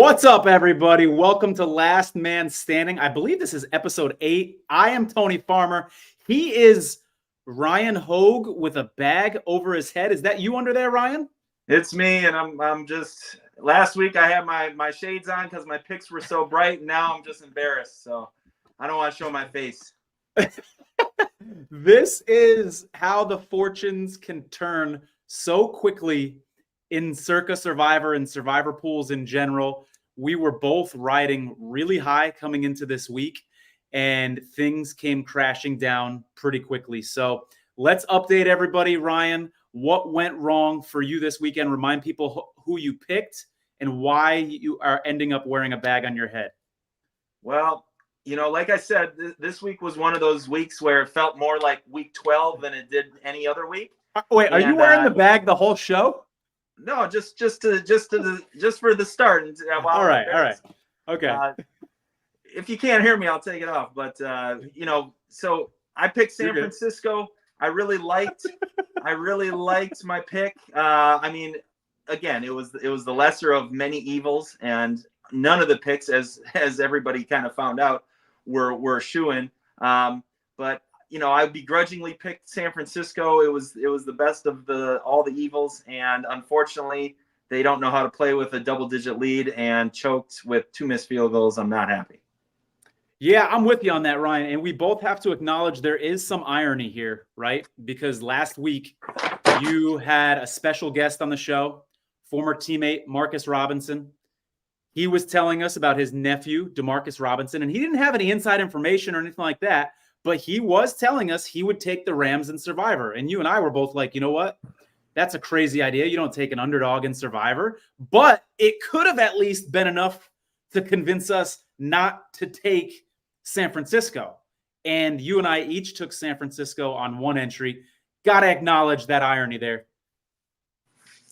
What's up, everybody? Welcome to Last Man Standing. I believe this is episode 8. I am Tony Farmer. He is Ryan Hogue with a bag over his head. Is that you under there, Ryan? It's me, and I'm just. Last week I had my shades on because my picks were so bright, and now I'm just embarrassed. So I don't want to show my face. This is how the fortunes can turn so quickly in Circa Survivor and Survivor pools in general. We were both riding really high coming into this week, and things came crashing down pretty quickly. So let's update everybody. Ryan, what went wrong for you this weekend? Remind people who you picked and why you are ending up wearing a bag on your head. Well, like I said, this week was one of those weeks where it felt more like week 12 than it did any other week. Wait, are you wearing the bag the whole show? No, just for the start. All right. Okay. If you can't hear me, I'll take it off. But so I picked San Francisco. I really liked my pick. Again, it was the lesser of many evils, and none of the picks, as everybody kind of found out, were shoo-in. But I begrudgingly picked San Francisco. It was the best of all the evils, and unfortunately, they don't know how to play with a double-digit lead and choked with 2 missed field goals. I'm not happy. Yeah, I'm with you on that, Ryan. And we both have to acknowledge there is some irony here, right? Because last week you had a special guest on the show, former teammate Marcus Robinson. He was telling us about his nephew, DeMarcus Robinson, and he didn't have any inside information or anything like that. But he was telling us he would take the Rams in Survivor. And you and I were both like, you know what? That's a crazy idea. You don't take an underdog in Survivor. But it could have at least been enough to convince us not to take San Francisco. And you and I each took San Francisco on one entry. Got to acknowledge that irony there.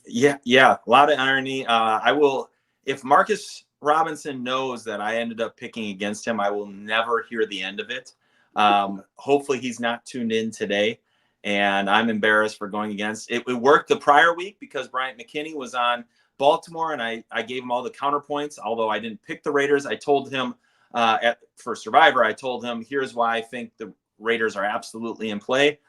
Yeah. A lot of irony. I will, if Marcus Robinson knows that I ended up picking against him, I will never hear the end of it. Hopefully he's not tuned in today, and I'm embarrassed for going against it. It worked the prior week because Bryant McKinney was on Baltimore, and I gave him all the counterpoints. Although I didn't pick the Raiders, I told him for Survivor, I told him, here's why I think the Raiders are absolutely in play.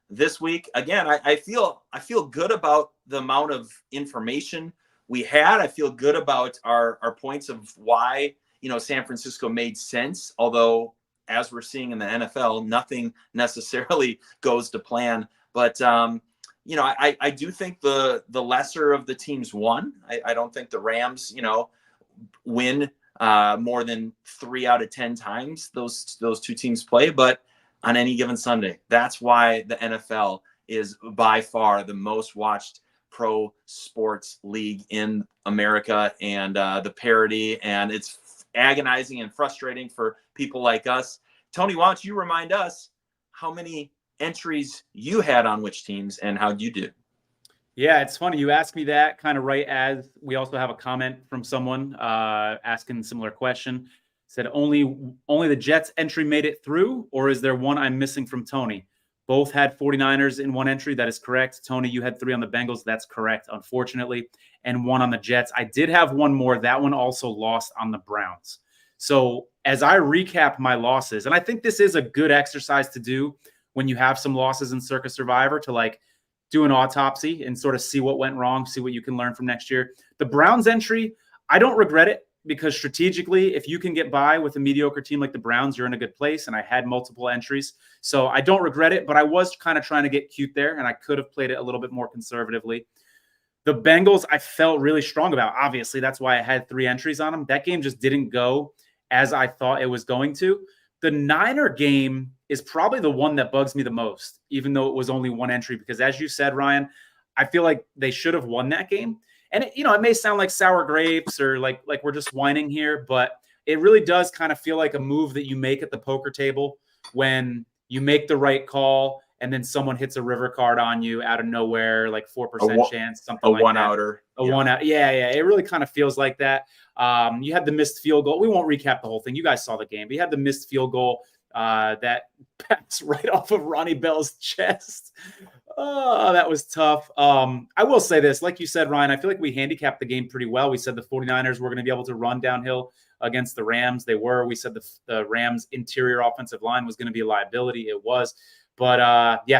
This week, again, I feel good about the amount of information we had. I feel good about our points of why, San Francisco made sense. Although, as we're seeing in the NFL, nothing necessarily goes to plan. But, I do think the lesser of the teams won. I don't think the Rams, win more than 3 out of 10 times those 2 teams play. But on any given Sunday, that's why the NFL is by far the most watched pro sports league in America, and the parity, and it's agonizing and frustrating for people like us. Tony, why don't you remind us how many entries you had on which teams and how'd you do? Yeah, it's funny. You asked me that kind of right as we also have a comment from someone asking a similar question. Said only the Jets entry made it through, or is there one I'm missing from Tony? Both had 49ers in one entry. That is correct. Tony, you had 3 on the Bengals. That's correct, unfortunately. And 1 on the Jets. I did have 1 more. That one also lost on the Browns. So as I recap my losses, and I think this is a good exercise to do when you have some losses in Circa Survivor, to do an autopsy and sort of see what went wrong, see what you can learn from next year. The Browns entry, I don't regret it, because strategically, if you can get by with a mediocre team like the Browns, you're in a good place. And I had multiple entries. So I don't regret it, but I was kind of trying to get cute there, and I could have played it a little bit more conservatively. The Bengals, I felt really strong about. Obviously, that's why I had 3 entries on them. That game just didn't go as I thought it was going to. The Niner game is probably the one that bugs me the most, even though it was only 1 entry, because as you said, Ryan, I feel like they should have won that game. And it may sound like sour grapes or like we're just whining here, but it really does kind of feel like a move that you make at the poker table when you make the right call and then someone hits a river card on you out of nowhere, like 4% chance, something like that. A one out. Yeah. It really kind of feels like that. You had the missed field goal. We won't recap the whole thing. You guys saw the game. But you had the missed field goal That pass right off of Ronnie Bell's chest. Oh, that was tough. I will say this, like you said, Ryan, I feel like we handicapped the game pretty well. We said the 49ers were going to be able to run downhill against the Rams. They were. We said the Rams' interior offensive line was going to be a liability. It was. But,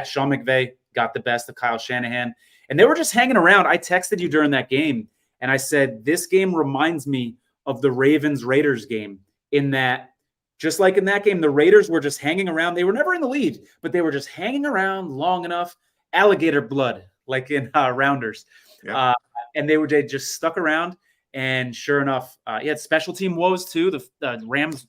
Sean McVay got the best of Kyle Shanahan. And they were just hanging around. I texted you during that game, and I said, this game reminds me of the Ravens-Raiders game in that, just like in that game, the Raiders were just hanging around. They were never in the lead, but they were just hanging around long enough, alligator blood, like in Rounders. Yeah. And they just stuck around. And sure enough, you had special team woes too. The Rams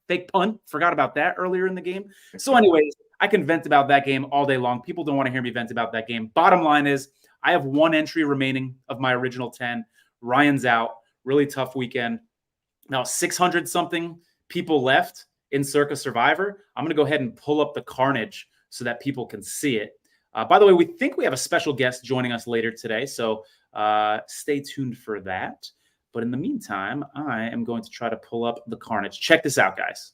fake punt, forgot about that earlier in the game. So anyways, I can vent about that game all day long. People don't want to hear me vent about that game. Bottom line is I have one entry remaining of my original 10. Ryan's out. Really tough weekend. Now, 600-something people left in Circa Survivor. I'm going to go ahead and pull up the carnage so that people can see it. By the way, we think we have a special guest joining us later today, so stay tuned for that. But in the meantime, I am going to try to pull up the carnage. Check this out, guys.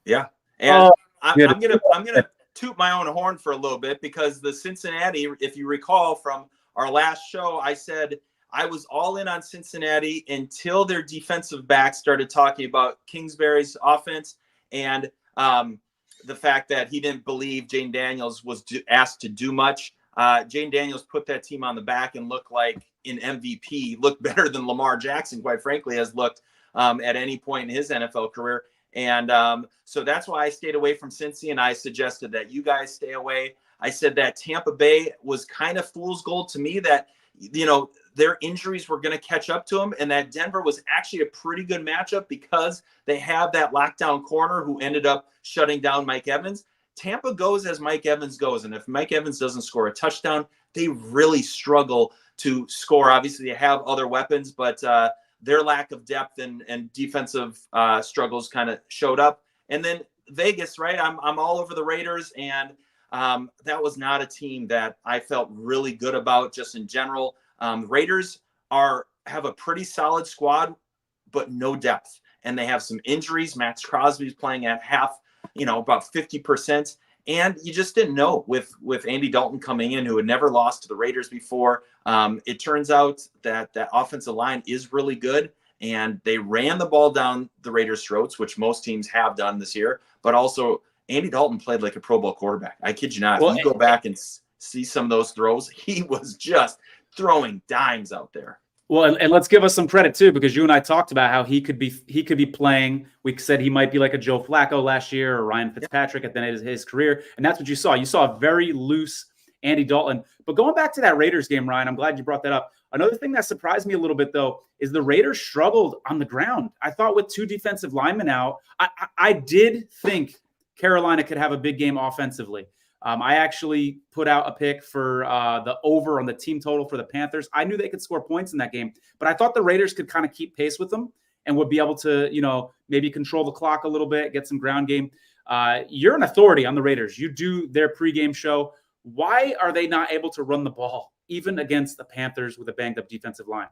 Yeah, and I'm gonna toot my own horn for a little bit because the Cincinnati, if you recall from our last show, I said I was all in on Cincinnati until their defensive back started talking about Kingsbury's offense and the fact that he didn't believe Jane Daniels was asked to do much. Jane Daniels put that team on the back and looked like an MVP, looked better than Lamar Jackson, quite frankly, has looked at any point in his NFL career. And so that's why I stayed away from Cincy, and I suggested that you guys stay away. I said that Tampa Bay was kind of fool's gold to me, that, you know, their injuries were going to catch up to them, and that Denver was actually a pretty good matchup because they have that lockdown corner who ended up shutting down Mike Evans. Tampa goes as Mike Evans goes, and if Mike Evans doesn't score a touchdown, they really struggle to score. Obviously, they have other weapons, but their lack of depth and defensive struggles kind of showed up. And then Vegas, right? I'm all over the Raiders, and that was not a team that I felt really good about just in general. Raiders have a pretty solid squad, but no depth, and they have some injuries. Max Crosby's playing at half, about 50%. And you just didn't know with Andy Dalton coming in, who had never lost to the Raiders before. It turns out that that offensive line is really good, and they ran the ball down the Raiders' throats, which most teams have done this year. But also, Andy Dalton played like a Pro Bowl quarterback. I kid you not. If you go back and see some of those throws, he was just throwing dimes out there. Well, and let's give us some credit too, because you and I talked about how he could be playing. We said he might be like a Joe Flacco last year or Ryan Fitzpatrick at the end of his career, and that's what you saw. You saw a very loose Andy Dalton. But going back to that Raiders game, Ryan, I'm glad you brought that up. Another thing that surprised me a little bit, though, is the Raiders struggled on the ground. I thought with two defensive linemen out, I did think Carolina could have a big game offensively. I actually put out a pick for the over on the team total for the Panthers. I knew they could score points in that game, but I thought the Raiders could kind of keep pace with them and would be able to, maybe control the clock a little bit, get some ground game. You're an authority on the Raiders. You do their pregame show. Why are they not able to run the ball, even against the Panthers with a banged-up defensive line?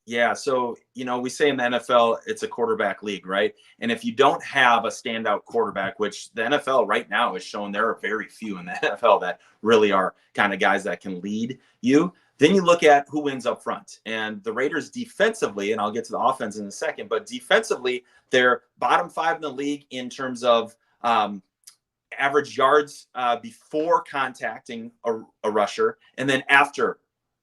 Yeah, so, we say in the NFL, it's a quarterback league, right? And if you don't have a standout quarterback, which the NFL right now is showing there are very few in the NFL that really are kind of guys that can lead you, then you look at who wins up front. And the Raiders defensively, and I'll get to the offense in a second, but defensively, they're bottom 5 in the league in terms of average yards before contacting a rusher and then after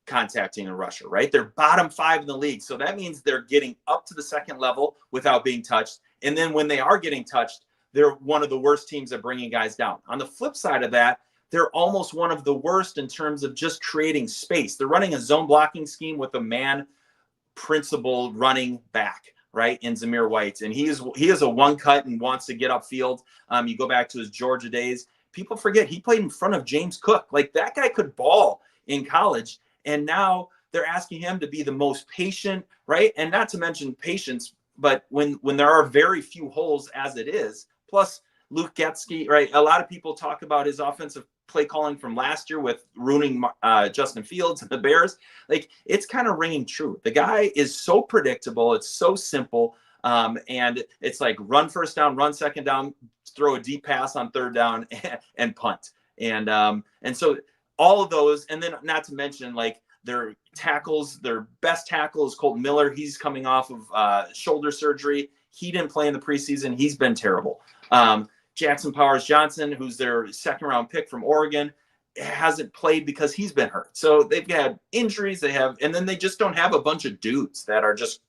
contacting a rusher, right? They're bottom 5 in the league. So that means they're getting up to the second level without being touched. And then when they are getting touched, they're one of the worst teams at bringing guys down. On the flip side of that, they're almost one of the worst in terms of just creating space. They're running a zone blocking scheme with a man principal running back, right, in Zamir White. And he is a one cut and wants to get upfield. You go back to his Georgia days. People forget he played in front of James Cook. Like, that guy could ball in college. And now they're asking him to be the most patient, right? And not to mention patience, but when there are very few holes as it is, plus Luke Getsky, right? A lot of people talk about his offensive play calling from last year with ruining Justin Fields and the Bears. Like, it's kind of ringing true. The guy is so predictable. It's so simple. And it's like run first down, run second down, throw a deep pass on third down, and punt. And so all of those, and then not to mention like their tackles, their best tackle is Colton Miller. He's coming off of shoulder surgery. He didn't play in the preseason. He's been terrible. Jackson Powers Johnson, who's their second round pick from Oregon, hasn't played because he's been hurt. So they've had injuries. And then they just don't have a bunch of dudes that are just,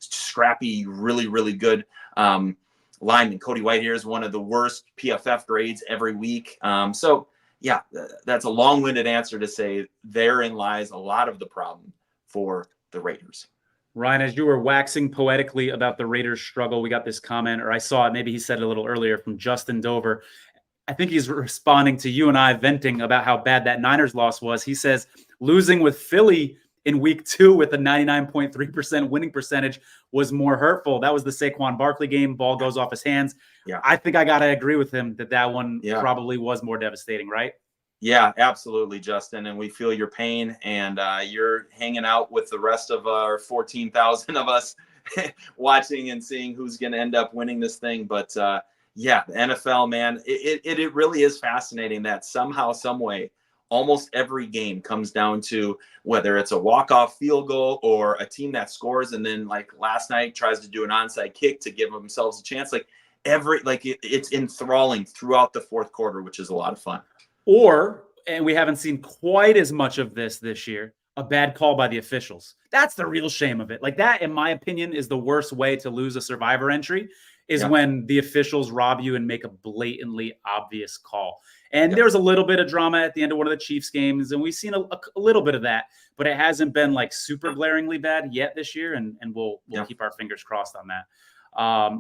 scrappy, really, really good linemen. Cody Whitehair is one of the worst PFF grades every week. So yeah, that's a long-winded answer to say therein lies a lot of the problem for the Raiders. Ryan, as you were waxing poetically about the Raiders' struggle, we got this comment, or I saw it, maybe he said it a little earlier, from Justin Dover. I think he's responding to you and I venting about how bad that Niners loss was. He says, losing with Philly in week 2 with a 99.3% winning percentage was more hurtful. That was the Saquon Barkley game. Ball goes off his hands. Yeah, I think I got to agree with him that one probably was more devastating, right? Yeah, absolutely, Justin. And we feel your pain, and you're hanging out with the rest of our 14,000 of us watching and seeing who's going to end up winning this thing. But yeah, the NFL, man, it really is fascinating that somehow, some way, almost every game comes down to whether it's a walk-off field goal or a team that scores and then like last night tries to do an onside kick to give themselves a chance. Like it's enthralling throughout the fourth quarter, which is a lot of fun. Or, and we haven't seen quite as much of this year, a bad call by the officials. That's the real shame of it. Like that, in my opinion, is the worst way to lose a Survivor entry, is when the officials rob you and make a blatantly obvious call. And there was a little bit of drama at the end of one of the Chiefs games, and we've seen a little bit of that, but it hasn't been like super glaringly bad yet this year, and we'll keep our fingers crossed on that.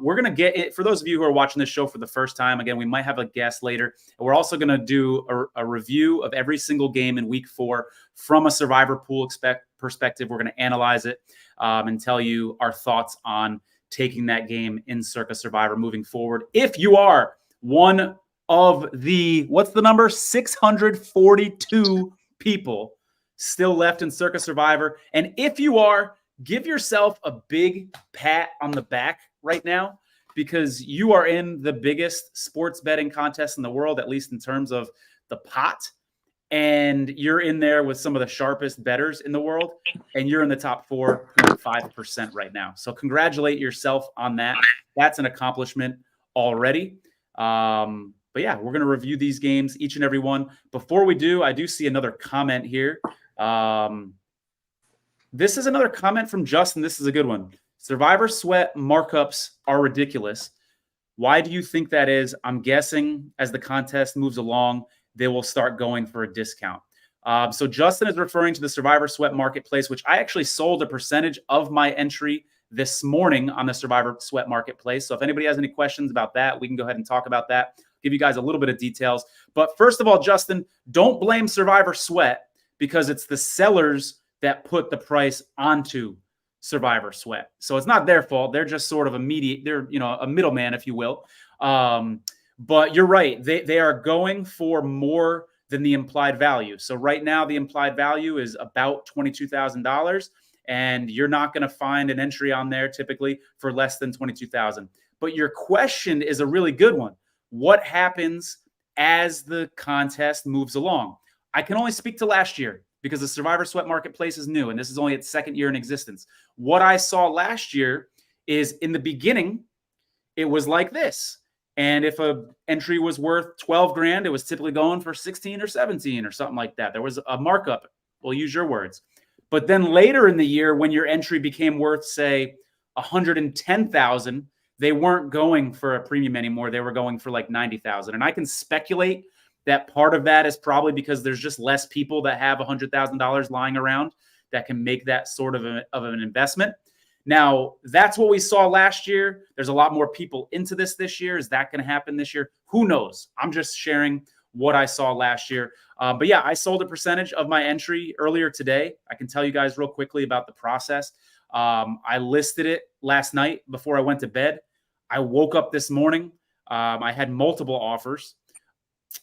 We're going to get it for those of you who are watching this show for the first time. Again, we might have a guest later. We're also going to do a review of every single game in week 4 from a Survivor pool perspective. We're going to analyze it and tell you our thoughts on taking that game in Circa Survivor moving forward. If you are one of the, what's the number? 642 people still left in Circa Survivor. And if you are, give yourself a big pat on the back right now, because you are in the biggest sports betting contest in the world, at least in terms of the pot. And you're in there with some of the sharpest bettors in the world, and you're in the top 4.5% right now. So congratulate yourself on that. That's an accomplishment already. But yeah, we're going to review these games, each and every one. Before we do, I do see another comment here. This is another comment from Justin. This is a good one. Survivor Sweat markups are ridiculous. Why do you think that is? I'm guessing as the contest moves along, they will start going for a discount. So Justin is referring to the Survivor Sweat marketplace, which I actually sold a percentage of my entry this morning on the Survivor Sweat marketplace. So if anybody has any questions about that, we can go ahead and talk about that. Give you guys a little bit of details. But first of all, Justin, don't blame Survivor Sweat, because it's the sellers that put the price onto Survivor Sweat. So it's not their fault. They're just sort of a middleman, if you will. But you're right. They are going for more than the implied value. So right now, the implied value is about $22,000, and you're not going to find an entry on there typically for less than $22,000. But your question is a really good one. What happens as the contest moves along? I can only speak to last year, because the Survivor Sweat marketplace is new, and this is only its second year in existence. What I saw last year is, in the beginning, it was like this. And if a entry was worth 12 grand, it was typically going for 16 or 17 or something like that. There was a markup. We'll use your words. But then later in the year, when your entry became worth, say, 110,000, they weren't going for a premium anymore. They were going for like 90,000. And I can speculate that part of that is probably because there's just less people that have $100,000 lying around that can make that sort of an investment. Now, that's what we saw last year. There's a lot more people into this year. Is that going to happen this year? Who knows? I'm just sharing what I saw last year. But yeah, I sold a percentage of my entry earlier today. I can tell you guys real quickly about the process. I listed it last night before I went to bed. I woke up this morning. I had multiple offers.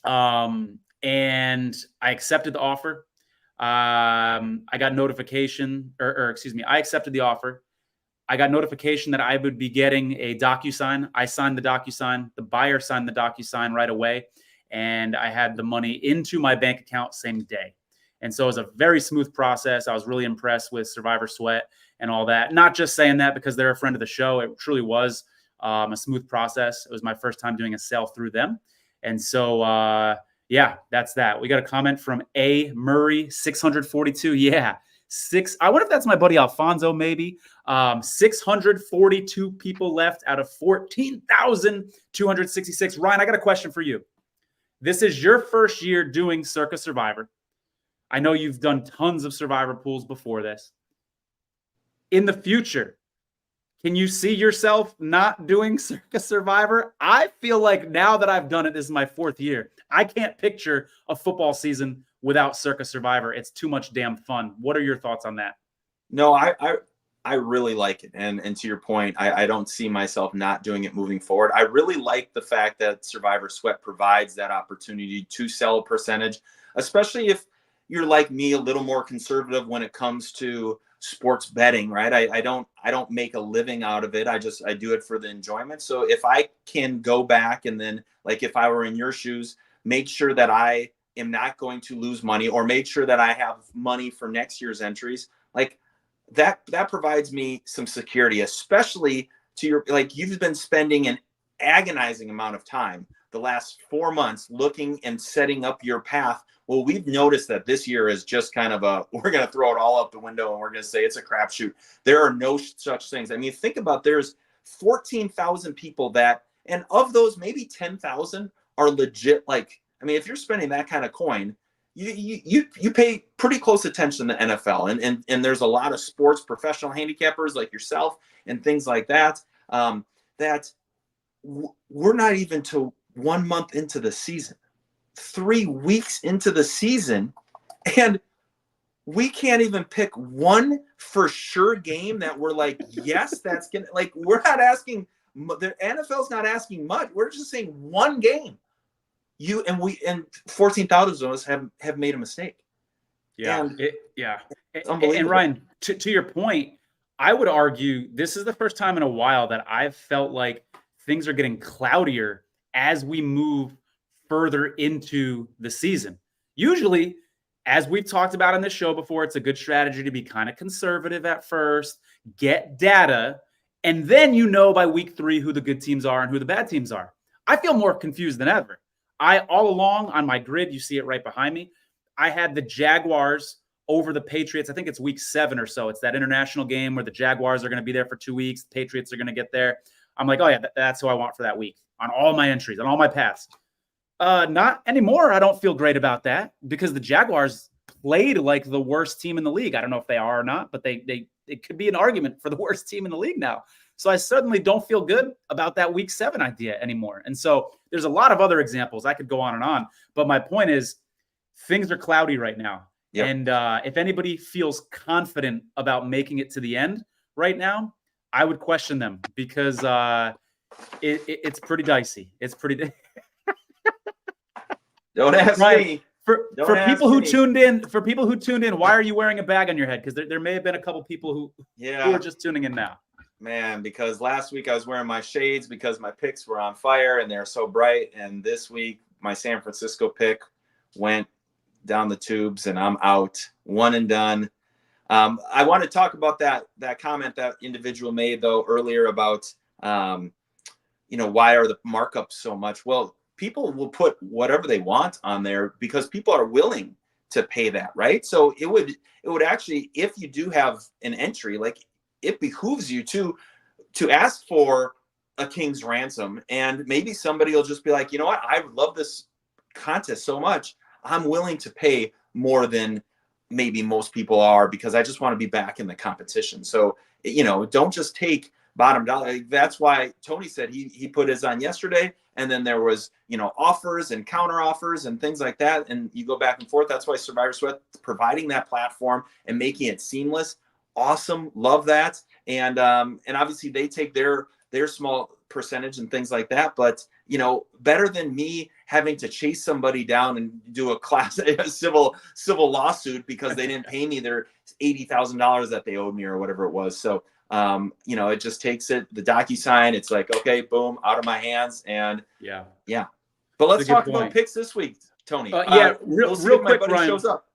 And I accepted the offer. I got notification, I accepted the offer. I got notification that I would be getting a DocuSign. I signed the DocuSign. The buyer signed the DocuSign right away. And I had the money into my bank account same day. And so it was a very smooth process. I was really impressed with Survivor Sweat and all that. Not just saying that because they're a friend of the show. It truly was a smooth process. It was my first time doing a sale through them. And so, yeah, that's that. We got a comment from A. Murray, 642. Yeah. I wonder if that's my buddy Alfonso, maybe. 642 people left out of 14,266. Ryan, I got a question for you. This is your first year doing Circa Survivor. I know you've done tons of Survivor pools before this. In the future, can you see yourself not doing Circa Survivor? I feel like now that I've done it, this is my 4th year. I can't picture a football season without Circa Survivor. It's too much damn fun. What are your thoughts on that? No, I really like it. And to your point, I don't see myself not doing it moving forward. I really like the fact that Survivor Sweat provides that opportunity to sell a percentage, especially if you're like me, a little more conservative when it comes to sports betting, right? I don't make a living out of it. I do it for the enjoyment. So if I can go back and then, like, if I were in your shoes, make sure that I am not going to lose money, or make sure that I have money for next year's entries, like that provides me some security, especially to your, like, you've been spending an agonizing amount of time the last 4 months looking and setting up your path. Well, we've noticed that this year is just kind of we're going to throw it all out the window and we're going to say it's a crapshoot. There are no such things. I mean, think about, there's 14,000 people and of those, maybe 10,000 are legit. Like, I mean, if you're spending that kind of coin, you pay pretty close attention to the NFL, and there's a lot of sports professional handicappers like yourself and things like that. We're not even to 1 month into the season, 3 weeks into the season, and we can't even pick one for sure game that we're like, yes, that's gonna, like, we're not asking, the NFL's not asking much. We're just saying one game. And 14,000 of us have made a mistake. Yeah. And Ryan, to your point, I would argue this is the first time in a while that I've felt like things are getting cloudier as we move further into the season. Usually, as we've talked about on this show before, it's a good strategy to be kind of conservative at first, get data, and then by week 3 who the good teams are and who the bad teams are. I feel more confused than ever. All along on my grid, you see it right behind me, I had the Jaguars over the Patriots. I think it's week 7 or so. It's that international game where the Jaguars are going to be there for 2 weeks. The Patriots are going to get there. I'm like, oh yeah, that's who I want for that week on all my entries, on all my paths. Not anymore. I don't feel great about that because the Jaguars played like the worst team in the league. I don't know if they are or not, but it could be an argument for the worst team in the league now. So I certainly don't feel good about that week 7 idea anymore. And so there's a lot of other examples. I could go on and on. But my point is, things are cloudy right now. Yep. And if anybody feels confident about making it to the end right now, I would question them because it's pretty dicey. It's pretty. Don't ask me. For people who tuned in, why are you wearing a bag on your head? Because there may have been a couple people who are just tuning in now. Man, because last week I was wearing my shades because my picks were on fire and they're so bright. And this week my San Francisco pick went down the tubes and I'm out, one and done. I want to talk about that comment that individual made though earlier about, why are the markups so much? Well, people will put whatever they want on there because people are willing to pay that, right? So it would actually, if you do have an entry, like, it behooves you to ask for a king's ransom, and maybe somebody will just be like, you know what, I love this contest so much, I'm willing to pay more than maybe most people are because I just want to be back in the competition. So, don't just take bottom dollar. That's why Tony said he put his on yesterday, and then there was, offers and counter offers and things like that, and you go back and forth. That's why Survivor Sweat providing that platform and making it seamless. Awesome. Love that. And obviously they take their small percentage and things like that. But, better than me having to chase somebody down and do a civil lawsuit because they didn't pay me their $80,000 that they owed me or whatever it was. So It just takes the DocuSign. It's like, okay, boom, out of my hands. And yeah. But let's talk about picks this week, Tony. Real quick, my buddy Ryan shows up.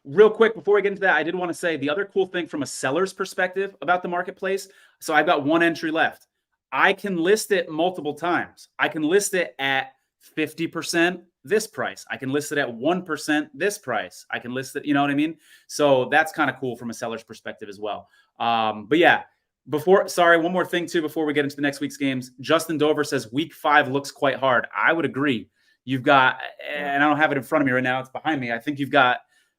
Real quick, before we get into that, I did want to say the other cool thing from a seller's perspective about the marketplace. So I've got one entry left. I can list it multiple times. I can list it at 50% this price. I can list it at 1% this price. I can list it, you know what I mean? So that's kind of cool from a seller's perspective as well. But yeah, one more thing too, before we get into the next week's games. Justin Dover says week 5 looks quite hard. I would agree. You've got, and I don't have it in front of me right now, it's behind me. I think you've got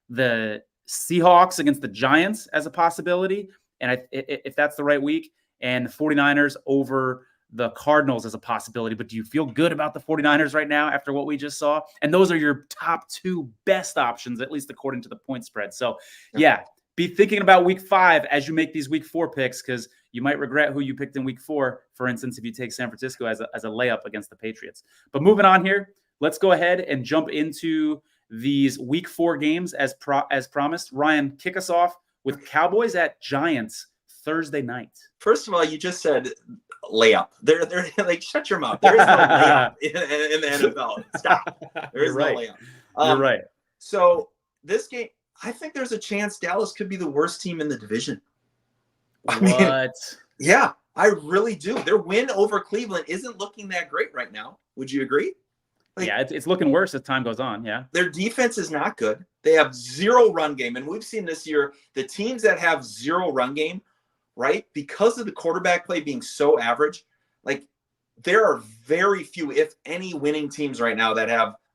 the Seahawks against the Giants as a possibility. And if that's the right week, and the 49ers over the Cardinals as a possibility. But do you feel good about the 49ers right now after what we just saw? And those are your top 2 best options, at least according to the point spread. So yeah, be thinking about week 5 as you make these week 4 picks, because you might regret who you picked in week 4, for instance, if you take San Francisco as a layup against the Patriots. But moving on here, let's go ahead and jump into these week 4 games as promised. Ryan, kick us off with Cowboys at Giants Thursday night. First of all, you just said layup. They're like, shut your mouth. There is no layup in the NFL. Stop. There is no layup. You're right. So this game, I think there's a chance Dallas could be the worst team in the division. Yeah, I really do. Their win over Cleveland isn't looking that great right now. Would you agree? It's looking worse as time goes on. Yeah. Their defense is not good. They have 0 run game. And we've seen this year, the teams that have 0 run game, right, because of the quarterback play being so average, like there are very few, if any, winning teams right now that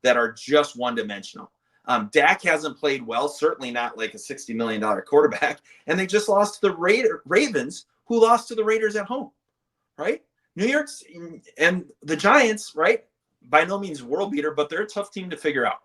are just one-dimensional. Dak hasn't played well, certainly not like a $60 million quarterback, and they just lost to the Ravens, who lost to the Raiders at home, right? New York's and the Giants, right? By no means world beater, but they're a tough team to figure out.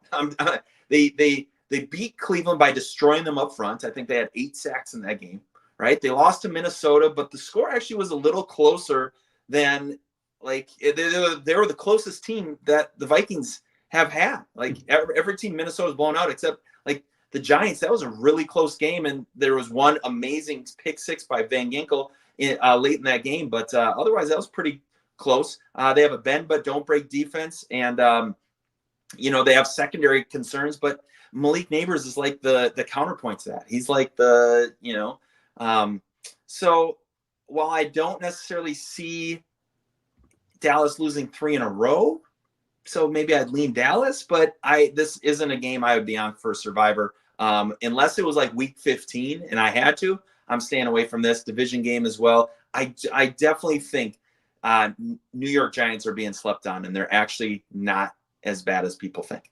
They beat Cleveland by destroying them up front. I think they had 8 sacks in that game. Right, they lost to Minnesota, but the score actually was a little closer than they were the closest team that the Vikings have had. Like every team Minnesota's blown out except like the Giants. That was a really close game, and there was one amazing pick 6 by Van Ginkel late in that game. But otherwise, that was pretty close. They have a bend but don't break defense, and they have secondary concerns. But Malik Neighbors is like the counterpoint to that. He's like so while I don't necessarily see Dallas losing 3 in a row, so maybe I'd lean Dallas, but this isn't a game I would be on for Survivor. Unless it was like week 15 and I had to, I'm staying away from this division game as well. I definitely think New York Giants are being slept on, and they're actually not as bad as people think.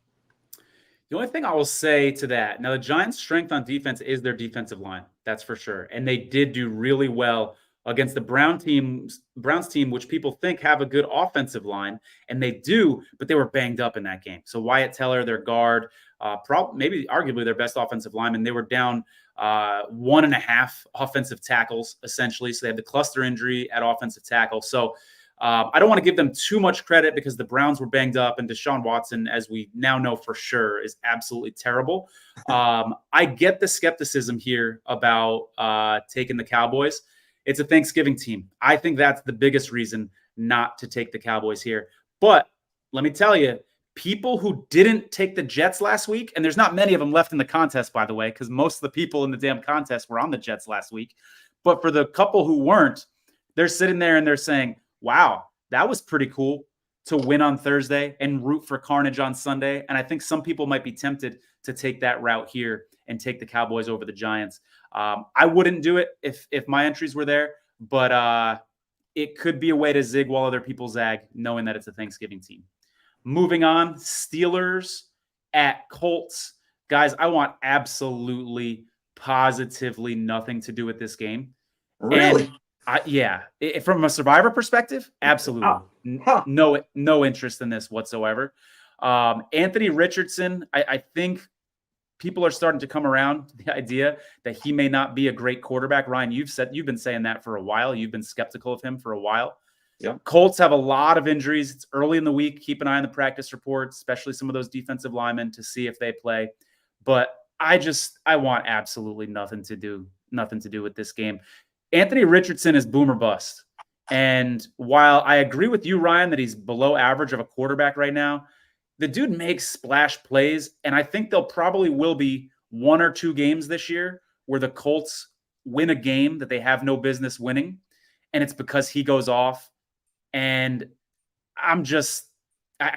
The only thing I will say to that, now the Giants' strength on defense is their defensive line. That's for sure. And they did do really well against the Browns team, which people think have a good offensive line. And they do, but they were banged up in that game. So Wyatt Teller, their guard, maybe arguably their best offensive lineman, they were down 1.5 offensive tackles, essentially. So they had the cluster injury at offensive tackle. So I don't want to give them too much credit because the Browns were banged up, and Deshaun Watson, as we now know for sure, is absolutely terrible. I get the skepticism here about taking the Cowboys. It's a Thanksgiving team. I think that's the biggest reason not to take the Cowboys here. But let me tell you, people who didn't take the Jets last week, and there's not many of them left in the contest, by the way, because most of the people in the damn contest were on the Jets last week. But for the couple who weren't, they're sitting there and they're saying, wow, that was pretty cool to win on Thursday and root for carnage on Sunday. And I think some people might be tempted to take that route here and take the Cowboys over the Giants. I wouldn't do it if my entries were there, but it could be a way to zig while other people zag, knowing that it's a Thanksgiving team. Moving on, Steelers at Colts. Guys, I want absolutely, positively nothing to do with this game. Really? From a Survivor perspective, absolutely. No interest in this whatsoever. Anthony Richardson, I think people are starting to come around to the idea that he may not be a great quarterback. Ryan, you've been saying that for a while. You've been skeptical of him for a while. Yeah. Colts have a lot of injuries. It's early in the week. Keep an eye on the practice reports, especially some of those defensive linemen, to see if they play. But I want absolutely nothing to do with this game. Anthony Richardson is boomer bust. And while I agree with you, Ryan, that he's below average of a quarterback right now, the dude makes splash plays. And I think there'll probably will be 1 or 2 games this year where the Colts win a game that they have no business winning. And it's because he goes off. And I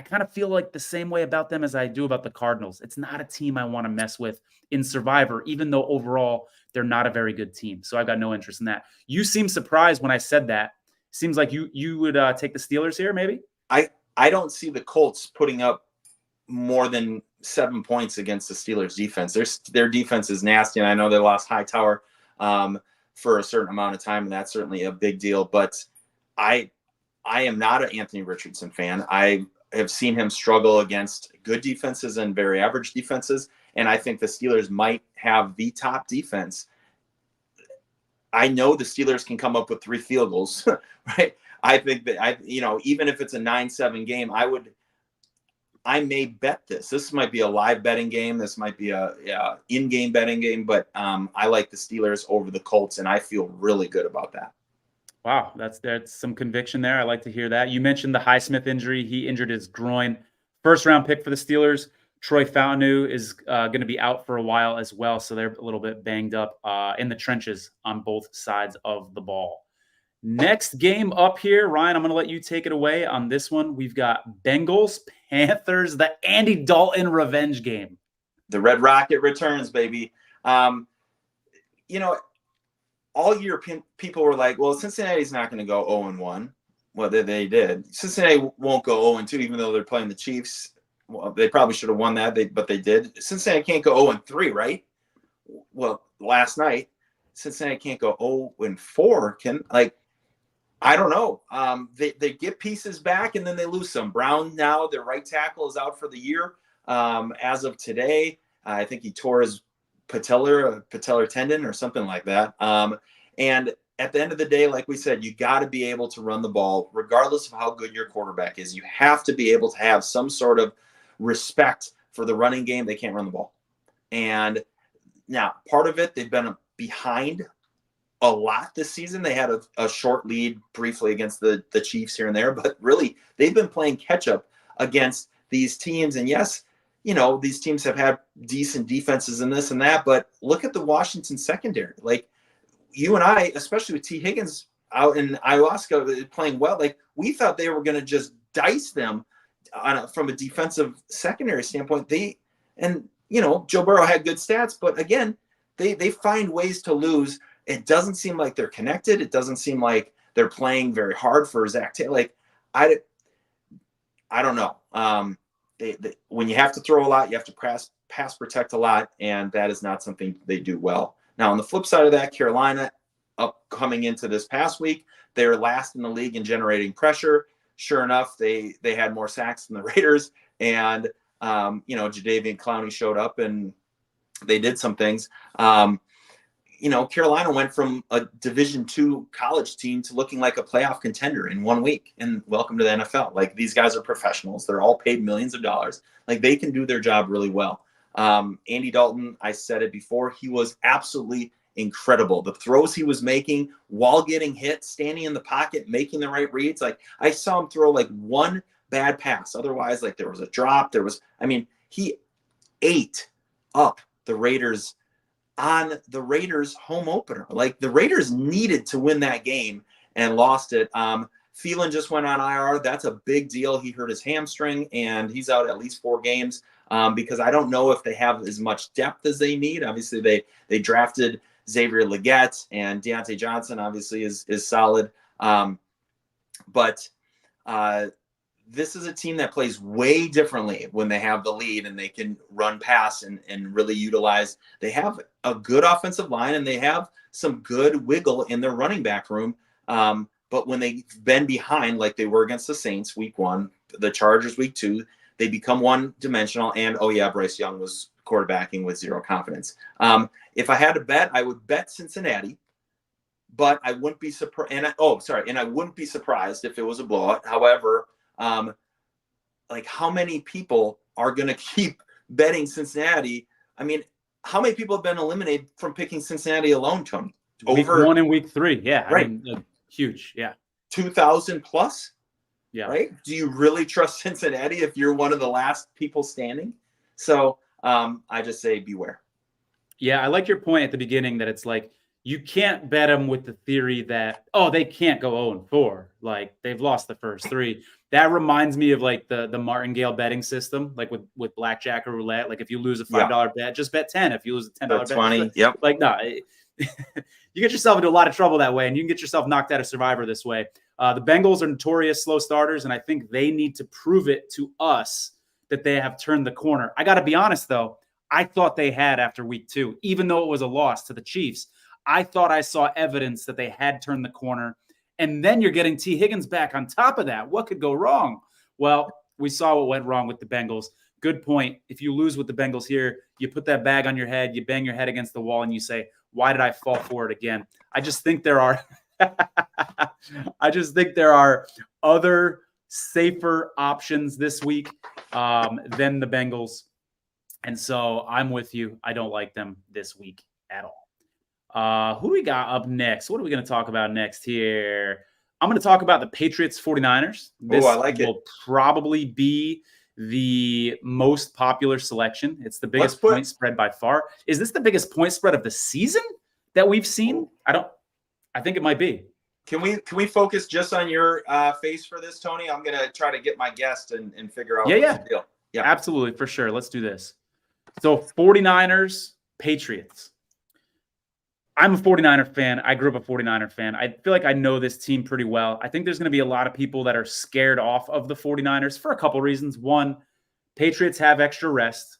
kind of feel like the same way about them as I do about the Cardinals. It's not a team I want to mess with in Survivor, even though overall they're not a very good team. So I've got no interest in that. You seem surprised when I said that. Seems like you would take the Steelers here, maybe? I don't see the Colts putting up more than 7 points against the Steelers defense. Their defense is nasty, and I know they lost Hightower for a certain amount of time, and that's certainly a big deal. But I am not an Anthony Richardson fan. I have seen him struggle against good defenses and very average defenses, and I think the Steelers might have the top defense. I know the Steelers can come up with 3 field goals, right? I think that even if it's a 9-7 game, I may bet this. This might be a live betting game. This might be a in-game betting game, but I like the Steelers over the Colts, and I feel really good about that. Wow, that's some conviction there. I like to hear that. You mentioned the Highsmith injury. He injured his groin. First-round pick for the Steelers. Troy Fountain is going to be out for a while as well, so they're a little bit banged up in the trenches on both sides of the ball. Next game up here, Ryan, I'm going to let you take it away on this one. We've got Bengals, Panthers, the Andy Dalton revenge game. The Red Rocket returns, baby. All year people were like, well, Cincinnati's not going to go 0-1. Well, they did. Cincinnati won't go 0-2, even though they're playing the Chiefs. Well, they probably should have won that, but they did. Cincinnati can't go 0-3, right? Well, last night, Cincinnati can't go 0-4. I don't know. They get pieces back, and then they lose some. Brown now, their right tackle, is out for the year. As of today, I think he tore his patellar tendon or something like that. And at the end of the day, like we said, you got to be able to run the ball regardless of how good your quarterback is. You have to be able to have some sort of respect for the running game. They can't run the ball. And now part of it, they've been behind a lot this season. They had a short lead briefly against the Chiefs here and there, but really they've been playing catch up against these teams. And yes, these teams have had decent defenses and this and that, but look at the Washington secondary. Like, you and I, especially with T. Higgins out in ayahuasca playing well, like, we thought they were going to just dice them from a defensive secondary standpoint. Joe Burrow had good stats, but again, they find ways to lose. It doesn't seem like they're connected. It doesn't seem like they're playing very hard for Zach Taylor. Like, I don't know. When you have to throw a lot, you have to pass protect a lot, and that is not something they do well. Now, on the flip side of that, Carolina, coming into this past week, they were last in the league in generating pressure. Sure enough, they had more sacks than the Raiders, and Jadeveon Clowney showed up, and they did some things. Carolina went from a Division II college team to looking like a playoff contender in 1 week. And welcome to the NFL. Like, these guys are professionals. They're all paid millions of dollars. Like, they can do their job really well. Andy Dalton, I said it before, he was absolutely incredible. The throws he was making while getting hit, standing in the pocket, making the right reads. Like, I saw him throw like one bad pass. Otherwise, like, there was a drop. He ate up the Raiders on the Raiders home opener. Like, the Raiders needed to win that game and lost it. Thielen just went on IR. That's a big deal. He hurt his hamstring, and he's out at least 4 games because I don't know if they have as much depth as they need. Obviously, they drafted Xavier Legette, and Deontay Johnson obviously is solid. But this is a team that plays way differently when they have the lead and they can run pass and really utilize. They have a good offensive line, and they have some good wiggle in their running back room. But when they've been behind, like they were against the Saints week 1, the Chargers week 2, they become one-dimensional. And, Bryce Young was quarterbacking with zero confidence. If I had to bet, I would bet Cincinnati, but I wouldn't be surprised. And I wouldn't be surprised if it was a blowout. However, how many people are going to keep betting Cincinnati? I mean, how many people have been eliminated from picking Cincinnati alone, Tony? Week over 1 and week 3. Yeah. Right. I mean, huge. Yeah. 2,000 plus. Yeah. Right. Do you really trust Cincinnati if you're one of the last people standing? So I just say beware. Yeah. I like your point at the beginning that it's like, you can't bet them with the theory that, oh, they can't go 0-4. Like they've lost the first 3. That reminds me of like the martingale betting system, like with blackjack or roulette. Like if you lose a $5 bet, just bet 10. If you lose a $10 bet, 20. Yep. Like no, you get yourself into a lot of trouble that way, and you can get yourself knocked out of Survivor this way. The Bengals are notorious slow starters, and I think they need to prove it to us that they have turned the corner. I got to be honest though, I thought they had after week 2, even though it was a loss to the Chiefs. I thought I saw evidence that they had turned the corner. And then you're getting T. Higgins back on top of that. What could go wrong? Well, we saw what went wrong with the Bengals. Good point. If you lose with the Bengals here, you put that bag on your head, you bang your head against the wall, and you say, why did I fall for it again? I just think there are other safer options this week than the Bengals. And so I'm with you. I don't like them this week at all. Who do we got up next? What are we going to talk about next here? I'm going to talk about the Patriots 49ers. This I like will probably be the most popular selection. It's the biggest point spread by far. Is this the biggest point spread of the season that we've seen? I think it might be. Can we focus just on your face for this, Tony? I'm going to try to get my guest and figure out what's the deal. Yeah, absolutely. For sure. Let's do this. So 49ers, Patriots. I'm a 49er fan. I grew up a 49er fan. I feel like I know this team pretty well. I think there's going to be a lot of people that are scared off of the 49ers for a couple reasons. One, Patriots have extra rest.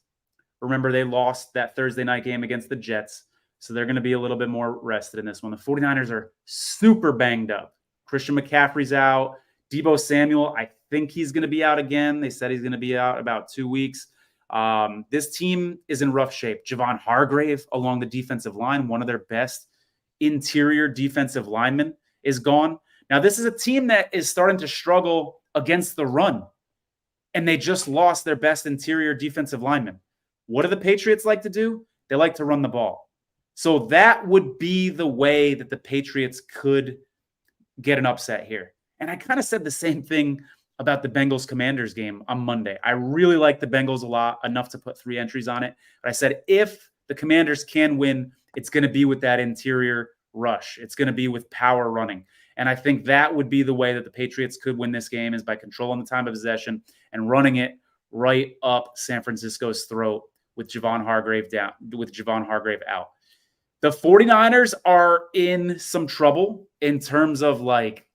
Remember, they lost that Thursday night game against the Jets, so they're going to be a little bit more rested in this one. The 49ers are super banged up. Christian McCaffrey's out. Deebo Samuel, I think he's going to be out again. They said he's going to be out about 2 weeks. This team is in rough shape. Javon Hargrave along the defensive line, one of their best interior defensive linemen, is gone. Now, this is a team that is starting to struggle against the run, and they just lost their best interior defensive lineman. What do the Patriots like to do? They like to run the ball. So that would be the way that the Patriots could get an upset here. And I kind of said the same thing about the Bengals-Commanders game on Monday. I really like the Bengals a lot, enough to put 3 entries on it. But I said if the Commanders can win, it's going to be with that interior rush. It's going to be with power running. And I think that would be the way that the Patriots could win this game, is by controlling the time of possession and running it right up San Francisco's throat with Javon Hargrave out. The 49ers are in some trouble in terms of like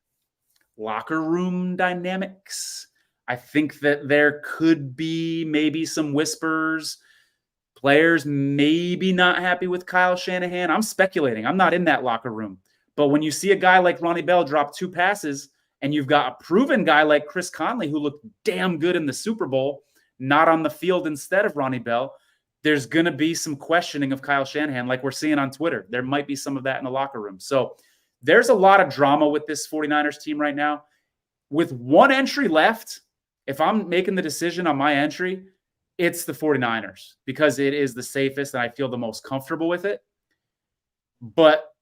locker room dynamics. I think that there could be maybe some whispers. Players maybe not happy with Kyle Shanahan. I'm speculating. I'm not in that locker room. But when you see a guy like Ronnie Bell drop 2 passes, and you've got a proven guy like Chris Conley who looked damn good in the Super Bowl, not on the field instead of Ronnie Bell, there's going to be some questioning of Kyle Shanahan like we're seeing on Twitter. There might be some of that in the locker room. So there's a lot of drama with this 49ers team right now. With 1 entry left, if I'm making the decision on my entry, it's the 49ers because it is the safest and I feel the most comfortable with it. But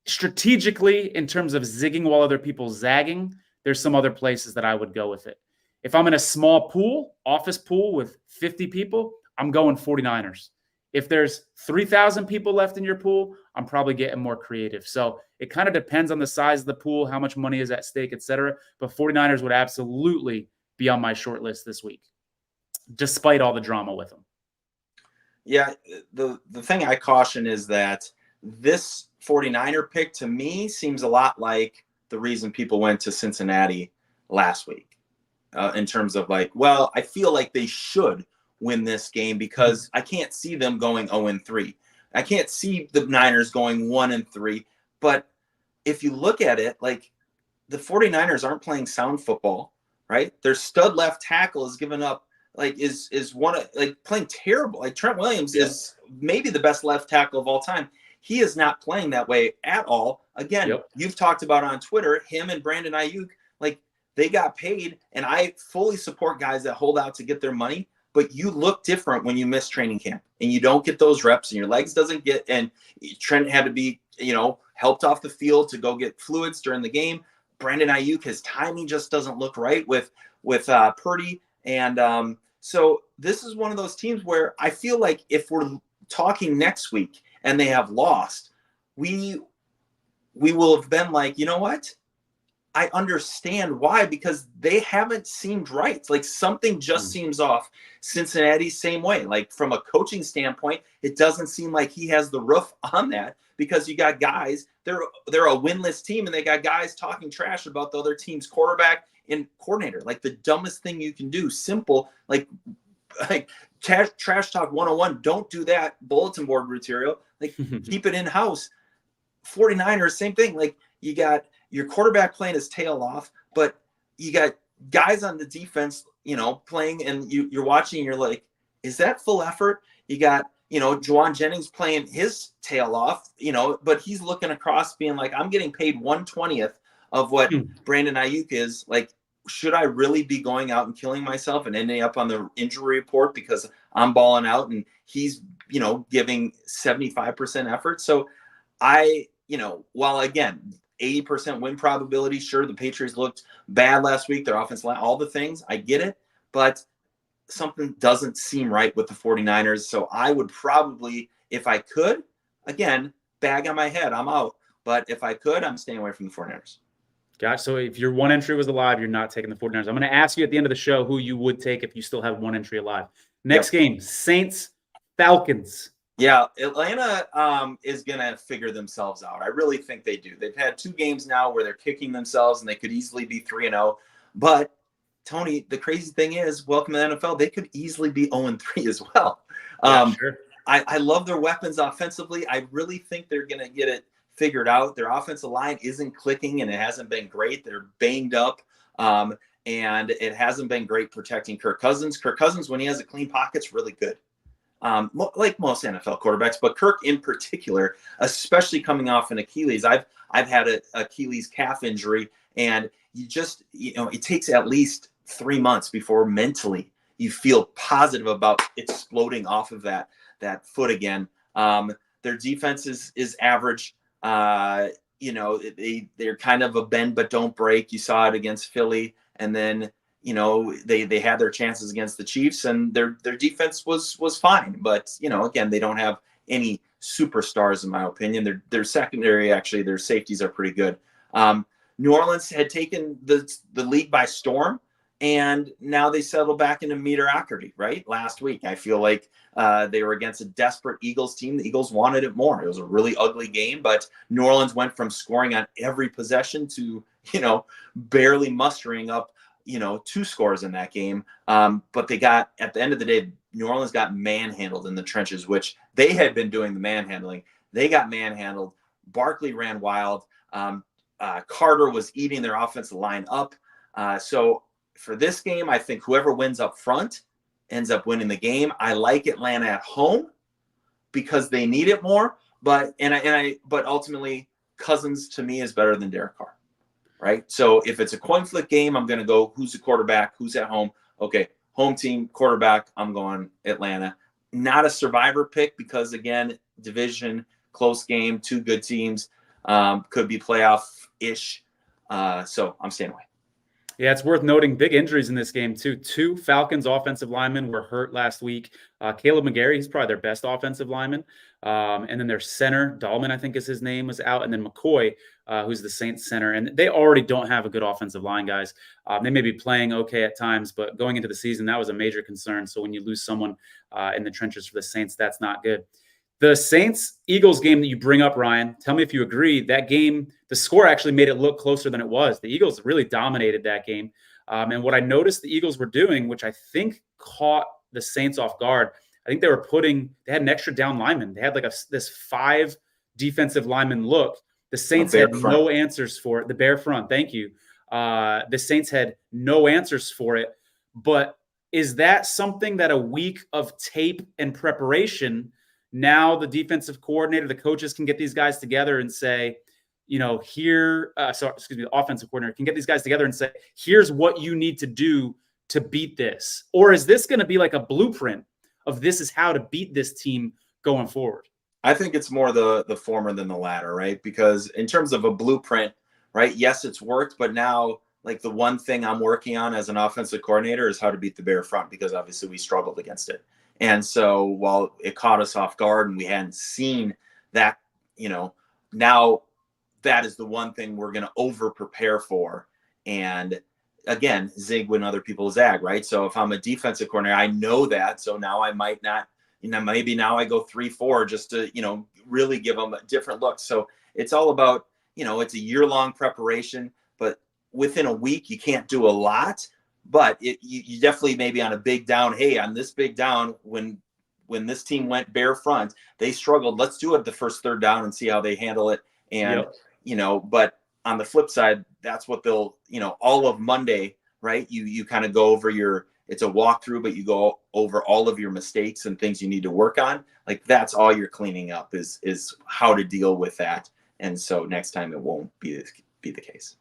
strategically, in terms of zigging while other people zagging, there's some other places that I would go with it. If I'm in a small pool, office pool with 50 people, I'm going 49ers. If there's 3,000 people left in your pool, I'm probably getting more creative. So it kind of depends on the size of the pool, how much money is at stake, et cetera. But 49ers would absolutely be on my short list this week, despite all the drama with them. Yeah, the thing I caution is that this 49er pick to me seems a lot like the reason people went to Cincinnati last week in terms of like, well, I feel like they should win this game because I can't see them going 0-3. I can't see the Niners going 1-3. But if you look at it, like the 49ers aren't playing sound football, right? Their stud left tackle is giving up, like is one of like playing terrible. Like Trent Williams is maybe the best left tackle of all time. He is not playing that way at all. Again, you've talked about on Twitter, him and Brandon Ayuk, like they got paid, and I fully support guys that hold out to get their money. But you look different when you miss training camp and you don't get those reps and your legs doesn't get, and Trent had to be, helped off the field to go get fluids during the game. Brandon Ayuk, his timing just doesn't look right with Purdy. And so this is one of those teams where I feel like if we're talking next week and they have lost, we will have been like, you know what? I understand why, because they haven't seemed right. Like something just seems off. Cincinnati, same way. Like from a coaching standpoint, it doesn't seem like he has the roof on that, because you got guys, they're a winless team, and they got guys talking trash about the other team's quarterback and coordinator. Like the dumbest thing you can do, simple, like trash talk 101. Don't do that. Bulletin board material. Like keep it in house. 49ers, same thing. Like you got your quarterback playing his tail off, but you got guys on the defense, playing, and you're watching, and you're like, is that full effort? You got, Juwan Jennings playing his tail off, but he's looking across being like, I'm getting paid 1/20th of what Brandon Ayuk is. Like, should I really be going out and killing myself and ending up on the injury report because I'm balling out and he's, giving 75% effort? So while again, 80% win probability, sure, the Patriots looked bad last week, their offense line, all the things, I get it, but something doesn't seem right with the 49ers. So I would probably, if I could, again, bag on my head, I'm out. But if I could, I'm staying away from the 49ers. Gosh, so if your one entry was alive, you're not taking the 49ers. I'm going to ask you at the end of the show who you would take if you still have one entry alive. Next game, Saints, Falcons. Yeah, Atlanta is going to figure themselves out. I really think they do. They've had 2 games now where they're kicking themselves, and they could easily be 3-0. But, Tony, the crazy thing is, welcome to the NFL, they could easily be 0-3 as well. Sure. I love their weapons offensively. I really think they're going to get it figured out. Their offensive line isn't clicking, and it hasn't been great. They're banged up, and it hasn't been great protecting Kirk Cousins. Kirk Cousins, when he has a clean pocket's really good. Like most NFL quarterbacks, but Kirk in particular, especially coming off an Achilles. I've had an Achilles calf injury, and it takes at least 3 months before mentally you feel positive about exploding off of that foot again. Their defense is average. They're kind of a bend but don't break. You saw it against Philly, and then they had their chances against the Chiefs, and their defense was fine. But, again, they don't have any superstars, in my opinion. Their secondary, actually, their safeties are pretty good. New Orleans had taken the league by storm, and now they settle back into mediocrity, right? Last week, I feel like they were against a desperate Eagles team. The Eagles wanted it more. It was a really ugly game, but New Orleans went from scoring on every possession to, barely mustering up 2 scores in that game. But they got, at the end of the day, New Orleans got manhandled in the trenches, which they had been doing the manhandling. They got manhandled. Barkley ran wild. Carter was eating their offensive line up. So for this game, I think whoever wins up front ends up winning the game. I like Atlanta at home because they need it more. But ultimately, Cousins to me is better than Derek Carr. Right. So if it's a coin flip game, I'm going to go, who's the quarterback? Who's at home? Okay. Home team quarterback. I'm going Atlanta. Not a survivor pick because, again, division, close game, 2 good teams, could be playoff-ish. So I'm staying away. Yeah, it's worth noting big injuries in this game, too. 2 Falcons offensive linemen were hurt last week. Caleb McGarry, he's probably their best offensive lineman. And then their center, Dahlman, I think is his name, was out. And then McCoy, who's the Saints center. And they already don't have a good offensive line, guys. They may be playing okay at times, but going into the season, that was a major concern. So when you lose someone in the trenches for the Saints, that's not good. The Saints-Eagles game that you bring up, Ryan, tell me if you agree. That game, the score actually made it look closer than it was. The Eagles really dominated that game. And what I noticed the Eagles were doing, which I think caught the Saints off guard, I think they had an extra down lineman. They had like this 5 defensive lineman look. The Saints had no answers for it. The bare front, thank you. The Saints had no answers for it. But is that something that a week of tape and preparation, now the defensive coordinator, the coaches can get these guys together and say, the offensive coordinator can get these guys together and say, here's what you need to do to beat this? Or is this going to be like a blueprint of this is how to beat this team going forward? I think it's more the former than the latter, right? Because in terms of a blueprint, right? Yes, it's worked, but now like the one thing I'm working on as an offensive coordinator is how to beat the Bear front, because obviously we struggled against it. And so while it caught us off guard and we hadn't seen that, now that is the one thing we're going to over prepare for. And again, zig when other people zag, right? So if I'm a defensive coordinator, I know that. So now I might not, maybe now I go 3-4 just to, really give them a different look. So it's all about, it's a year-long preparation, but within a week, you can't do a lot, but you definitely maybe on a big down, hey, on this big down, when this team went Bear front, they struggled. Let's do it the first third down and see how they handle it. And, but on the flip side, that's what they'll, all of Monday, right? You kind of go over it's a walkthrough, but you go over all of your mistakes and things you need to work on. Like that's all you're cleaning up is how to deal with that. And so next time it won't be the case.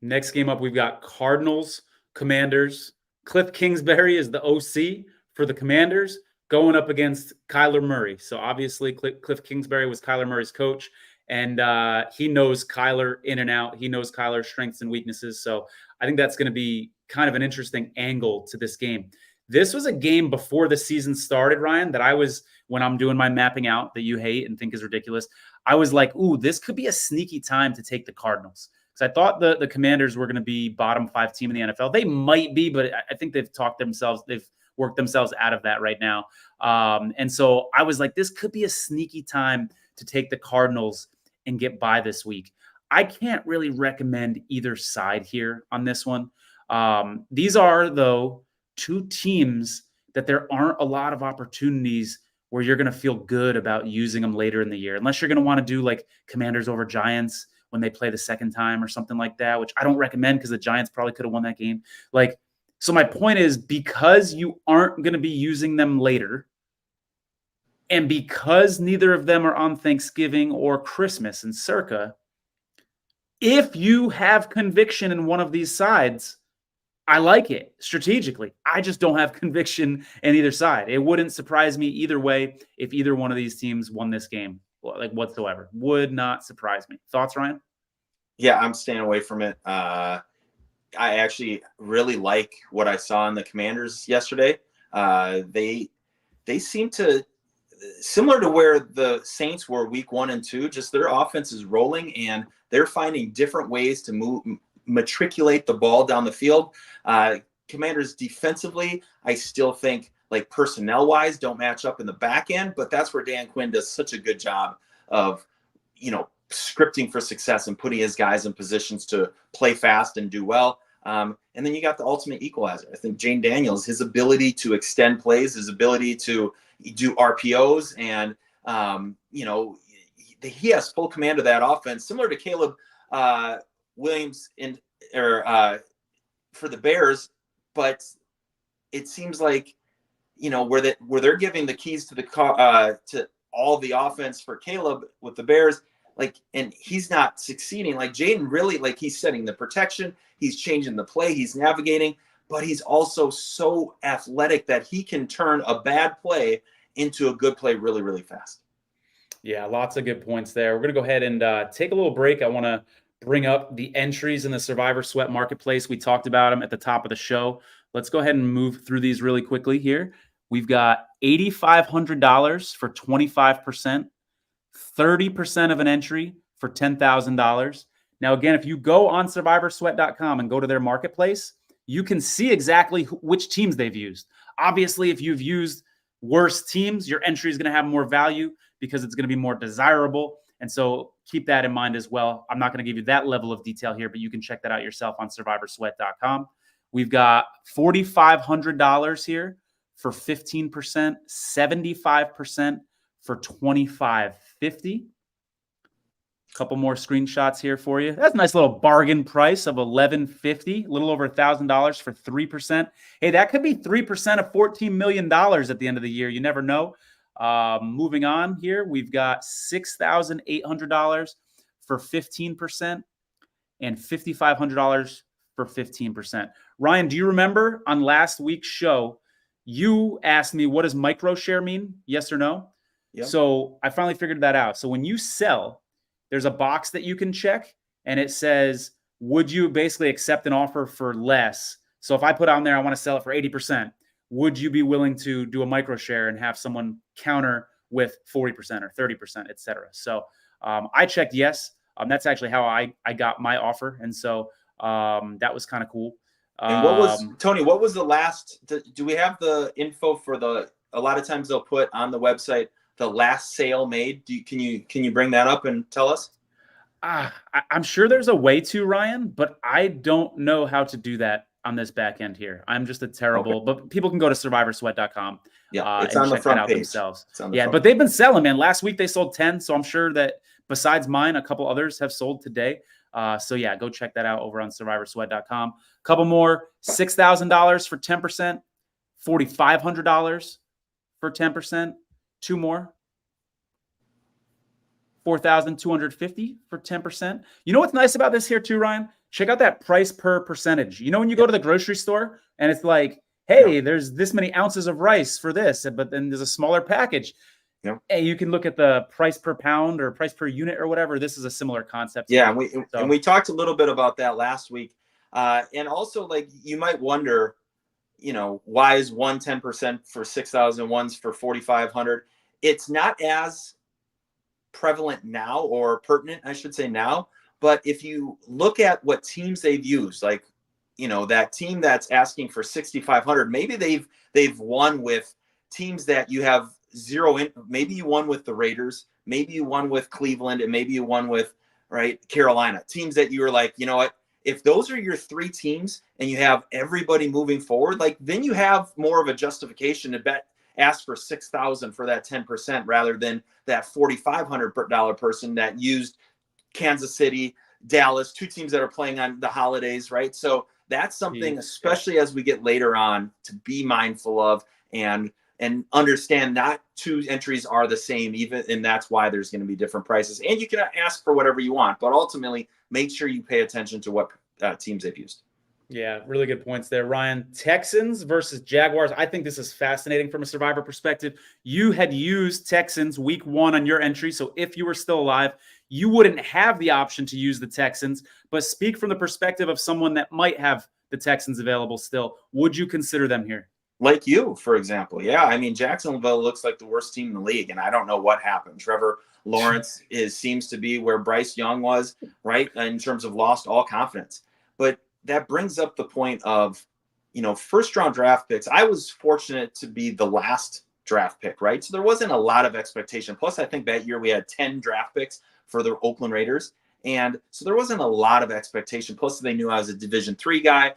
Next game up, we've got Cardinals, Commanders. Cliff Kingsbury is the OC for the Commanders going up against Kyler Murray. So obviously Cliff Kingsbury was Kyler Murray's coach, and he knows Kyler in and out. He knows Kyler's strengths and weaknesses. So I think that's going to be kind of an interesting angle to this game. This was a game before the season started, Ryan, that when I'm doing my mapping out that you hate and think is ridiculous, I was like, ooh, this could be a sneaky time to take the Cardinals. Because I thought the Commanders were going to be bottom 5 team in the NFL. They might be, but I think they've worked themselves out of that right now. And so I was like, this could be a sneaky time to take the Cardinals and get by this week. I can't really recommend either side here on this one. These are, though, two teams that there aren't a lot of opportunities where you're going to feel good about using them later in the year, unless you're going to want to do like Commanders over Giants when they play the second time or something like that, which I don't recommend because the Giants probably could have won that game. So my point is, because you aren't going to be using them later, and because neither of them are on Thanksgiving or Christmas and Circa, if you have conviction in one of these sides, I like it strategically. I just don't have conviction in either side. It wouldn't surprise me either way if either one of these teams won this game, like whatsoever. Would not surprise me. Thoughts, Ryan? Yeah, I'm staying away from it. I actually really like what I saw in the Commanders yesterday. They seem to, similar to where the Saints were week 1 and 2, just their offense is rolling and they're finding different ways to matriculate the ball down the field. Commanders defensively, I still think like personnel wise don't match up in the back end, but that's where Dan Quinn does such a good job of, scripting for success and putting his guys in positions to play fast and do well. And then you got the ultimate equalizer. I think Jane Daniels, his ability to extend plays, his ability to do RPOs, and he has full command of that offense, similar to Caleb Williams for the Bears. But it seems like where they're giving the keys to to all the offense for Caleb with the Bears, and he's not succeeding. Like Jaden really, he's setting the protection, he's changing the play, he's navigating, but he's also so athletic that he can turn a bad play into a good play really, really fast. Yeah, lots of good points there. We're going to go ahead and take a little break. I want to bring up the entries in the Survivor Sweat Marketplace. We talked about them at the top of the show. Let's go ahead and move through these really quickly here. We've got $8,500 for 25%, 30% of an entry for $10,000. Now, again, if you go on survivorsweat.com and go to their marketplace, you can see exactly which teams they've used. Obviously, if you've used worse teams, your entry is going to have more value because it's going to be more desirable. And so keep that in mind as well. I'm not going to give you that level of detail here, but you can check that out yourself on survivorsweat.com. We've got $4,500 here for 15%, 75% for $2,550. A couple more screenshots here for you. That's a nice little bargain price of $1,150, a little over $1,000 for 3%. Hey, that could be 3% of $14 million at the end of the year. You never know. Moving on here, we've got $6,800 for 15% and $5,500 for 15%. Ryan, do you remember on last week's show, you asked me, what does micro share mean? Yes or no? Yep. So I finally figured that out. So when you sell, there's a box that you can check, and it says, would you basically accept an offer for less? So if I put on there, I want to sell it for 80%, would you be willing to do a micro share and have someone counter with 40% or 30%, et cetera? So I checked yes. That's actually how I got my offer. And so that was kind of cool. And what was, Tony, what was the last, do we have the info for a lot of times they'll put on the website the last sale made? Can you bring that up and tell us? I'm sure there's a way to, Ryan, but I don't know how to do that on this back end here. I'm just a terrible, but people can go to survivorsweat.com. Yeah, it's and on the check front that out page. themselves. Yeah, but they've been selling, man. Last week they sold 10. So I'm sure that besides mine, a couple others have sold today. So yeah, go check that out over on survivorsweat.com. A couple more, $6,000 for 10%, $4,500 for 10%, two more. 4,250 for 10%. You know what's nice about this here too, Ryan? Check out that price per percentage. You know, when you go to the grocery store and it's like, hey, there's this many ounces of rice for this, but then there's a smaller package. Hey, you can look at the price per pound or price per unit or whatever. This is a similar concept. Yeah, and we talked a little bit about that last week. And also, like, you might wonder, you know, why is 10% for 6,000, one's for 4,500? It's not as prevalent now, or pertinent, I should say now. But if you look at what teams they've used, like, you know, that team that's asking for 6,500, maybe they've won with teams that you have zero in. Maybe you won with the Raiders, maybe you won with Cleveland, and maybe you won with Carolina, teams that you were like, you know what, if those are your three teams and you have everybody moving forward, like, then you have more of a justification to ask for 6,000 for that 10% rather than that $4,500 person that used Kansas City, Dallas, two teams that are playing on the holidays, right? So that's something, especially as we get later on, to be mindful of and understand not two entries are the same, and that's why there's going to be different prices. And you can ask for whatever you want, but ultimately make sure you pay attention to what teams they've used. Yeah, really good points there, Ryan. Texans versus Jaguars. I think this is fascinating from a Survivor perspective. You had used Texans week 1 on your entry, so if you were still alive, you wouldn't have the option to use the Texans. But speak from the perspective of someone that might have the Texans available still. Would you consider them here? Like you, for example. Yeah, I mean, Jacksonville looks like the worst team in the league, and I don't know what happened. Trevor Lawrence seems to be where Bryce Young was, right, in terms of lost all confidence. But that brings up the point of, you know, first-round draft picks. I was fortunate to be the last draft pick, right? So there wasn't a lot of expectation. Plus, I think that year we had 10 draft picks for the Oakland Raiders. And so there wasn't a lot of expectation. Plus, they knew I was a Division III guy.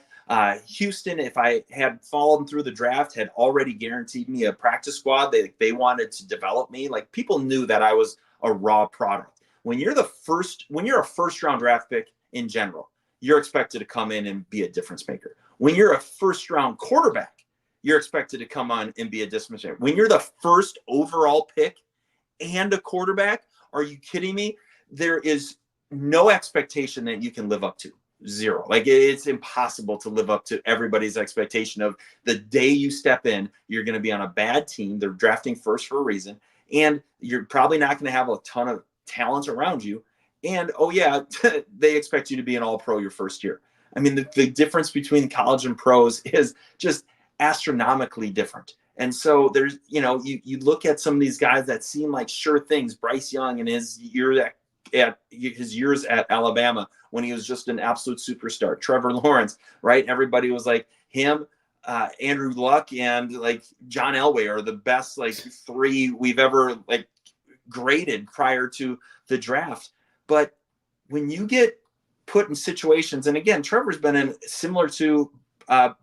Houston, if I had fallen through the draft, had already guaranteed me a practice squad. They wanted to develop me. Like, people knew that I was a raw product. When you're a first-round draft pick in general, you're expected to come in and be a difference maker. When you're a first-round quarterback, you're expected to come on and be a difference maker. When you're the first overall pick and a quarterback, are you kidding me? There is no expectation that you can live up to. Zero. Like, it's impossible to live up to everybody's expectation of the day you step in, you're going to be on a bad team. They're drafting first for a reason. And you're probably not going to have a ton of talent around you. And, oh, yeah, they expect you to be an all-pro your first year. I mean, the difference between college and pros is just astronomically different. And so there's, you know, you look at some of these guys that seem like sure things. Bryce Young and his years at Alabama when he was just an absolute superstar. Trevor Lawrence, right? Everybody was like him. Andrew Luck and like John Elway are the best like three we've ever like graded prior to the draft. But when you get put in situations, and again, Trevor's been in similar to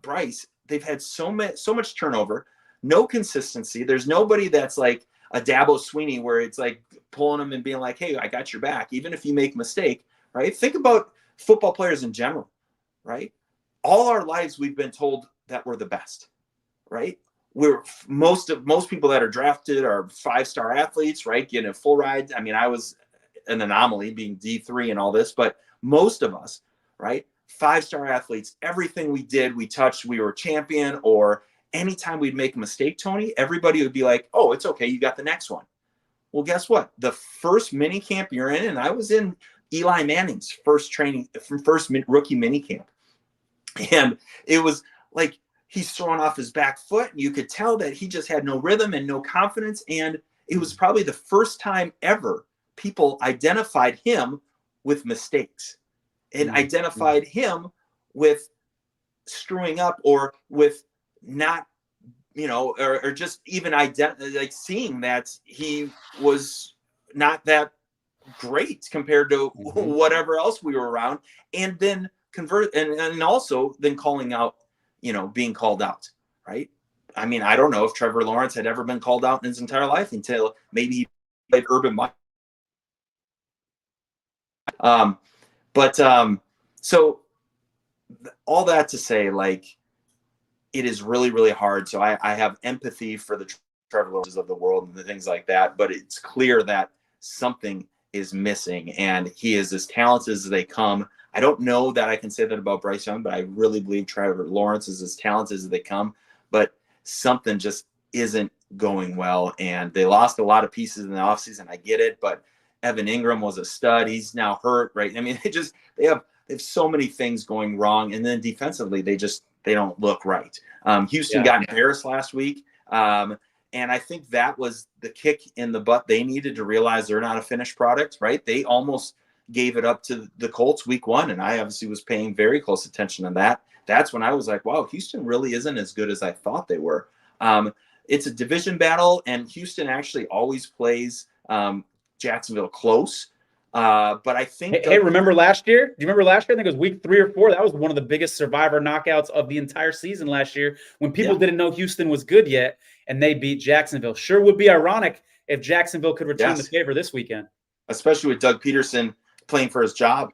Bryce, they've had so much turnover, no consistency. There's nobody that's like a Dabo Sweeney where it's like pulling them and being like, hey, I got your back, even if you make a mistake, right? Think about football players in general, right? All our lives we've been told that we're the best, right? Most people that are drafted are 5-star athletes, right? Getting a full ride. I mean, I was an anomaly being D3 and all this, but most of us, right? 5-star athletes, everything we did, we touched, we were champion. Or anytime we'd make a mistake, Tony, everybody would be like, oh, it's okay, you got the next one, Well, guess what? The first mini camp you're in, and I was in Eli Manning's first rookie mini camp. And it was like he's throwing off his back foot, and you could tell that he just had no rhythm and no confidence. And it was probably the first time ever people identified him with mistakes and identified him with screwing up or with not, or just even like seeing that he was not that great compared to whatever else we were around, and then convert and also then calling out, being called out, right? I mean, I don't know if Trevor Lawrence had ever been called out in his entire life until maybe he played Urban Meyer. So all that to say, like, it is really, really hard. So I have empathy for the Trevor Lawrences of the world and the things like that, but it's clear that something is missing, and he is as talented as they come. I don't know that I can say that about Bryce Young, but I really believe Trevor Lawrence is as talented as they come, but something just isn't going well. And they lost a lot of pieces in the offseason. I get it, but Evan Ingram was a stud. He's now hurt, right? I mean, they have so many things going wrong. And then defensively, they don't look right. Houston got embarrassed last week. And I think that was the kick in the butt they needed to realize they're not a finished product, right? They almost gave it up to the Colts week 1. And I obviously was paying very close attention to that. That's when I was like, wow, Houston really isn't as good as I thought they were. It's a division battle, and Houston actually always plays Jacksonville close. But I think remember last year? Do you remember last year? I think it was week 3 or 4. That was one of the biggest Survivor knockouts of the entire season last year, when people didn't know Houston was good yet, and they beat Jacksonville. Sure would be ironic if Jacksonville could return the favor this weekend. Especially with Doug Peterson playing for his job.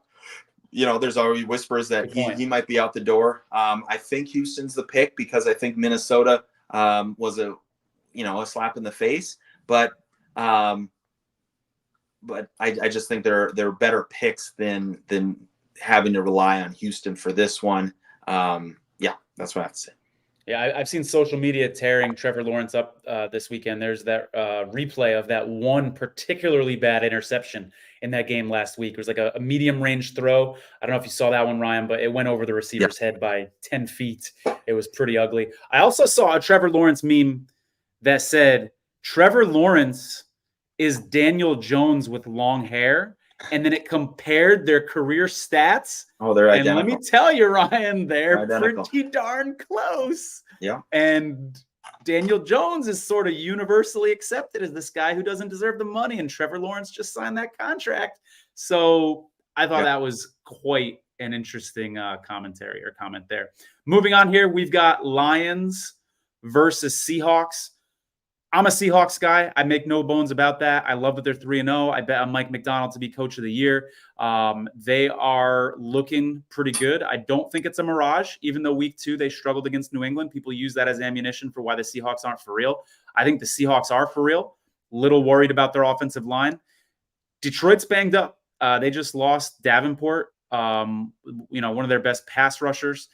There's already whispers that he might be out the door. I think Houston's the pick because I think Minnesota was a slap in the face. But I just think they're better picks than having to rely on Houston for this one. That's what I have to say. Yeah, I've seen social media tearing Trevor Lawrence up this weekend. There's that replay of that one particularly bad interception in that game last week. It was like a medium range throw. I don't know if you saw that one, Ryan, but it went over the receiver's head by 10 feet. It was pretty ugly. I also saw a Trevor Lawrence meme that said, Trevor Lawrence is Daniel Jones with long hair. And then it compared their career stats. Oh, they're identical. And let me tell you, Ryan, they're identical. Pretty darn close. Yeah. And Daniel Jones is sort of universally accepted as this guy who doesn't deserve the money. And Trevor Lawrence just signed that contract. So I thought that was quite an interesting commentary or comment there. Moving on here, we've got Lions versus Seahawks. I'm a Seahawks guy. I make no bones about that. I love that they're 3-0. I bet on Mike McDonald to be coach of the year. They are looking pretty good. I don't think it's a mirage, even though week 2 they struggled against New England. People use that as ammunition for why the Seahawks aren't for real. I think the Seahawks are for real. Little worried about their offensive line. Detroit's banged up. They just lost Davenport, one of their best pass rushers.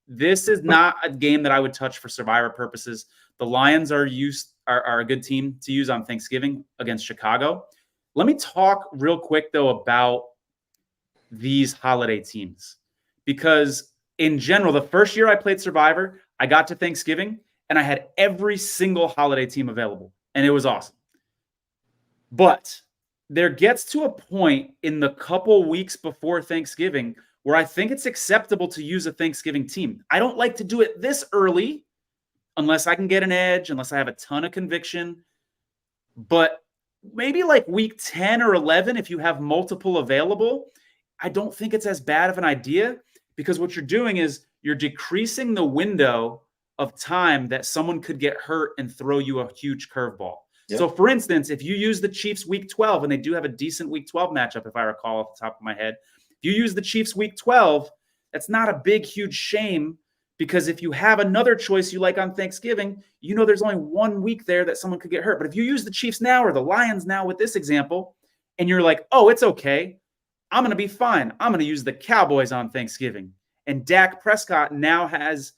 This is not a game that I would touch for Survivor purposes. The Lions are a good team to use on Thanksgiving against Chicago. Let me talk real quick, though, about these holiday teams. Because in general, the first year I played Survivor, I got to Thanksgiving, and I had every single holiday team available. And it was awesome. But there gets to a point in the couple weeks before Thanksgiving where I think it's acceptable to use a Thanksgiving team. I don't like to do it this early, unless I can get an edge, unless I have a ton of conviction. But maybe like week 10 or 11, if you have multiple available, I don't think it's as bad of an idea, because what you're doing is you're decreasing the window of time that someone could get hurt and throw you a huge curveball. Yep. So for instance, if you use the Chiefs week 12, and they do have a decent week 12 matchup, if I recall off the top of my head, if you use the Chiefs week 12, that's not a big, huge shame. Because if you have another choice you like on Thanksgiving, there's only 1 week there that someone could get hurt. But if you use the Chiefs now or the Lions now with this example, and you're like, oh, it's okay, I'm going to be fine. I'm going to use the Cowboys on Thanksgiving. And Dak Prescott now has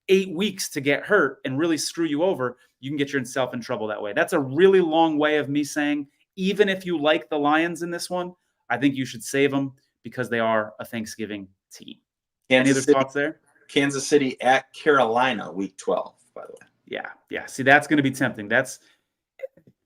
8 weeks to get hurt and really screw you over. you can get yourself in trouble that way. That's a really long way of me saying, even if you like the Lions in this one, I think you should save them because they are a Thanksgiving team. Any other thoughts there? Kansas City at Carolina, week 12, by the way. Yeah. See, that's going to be tempting.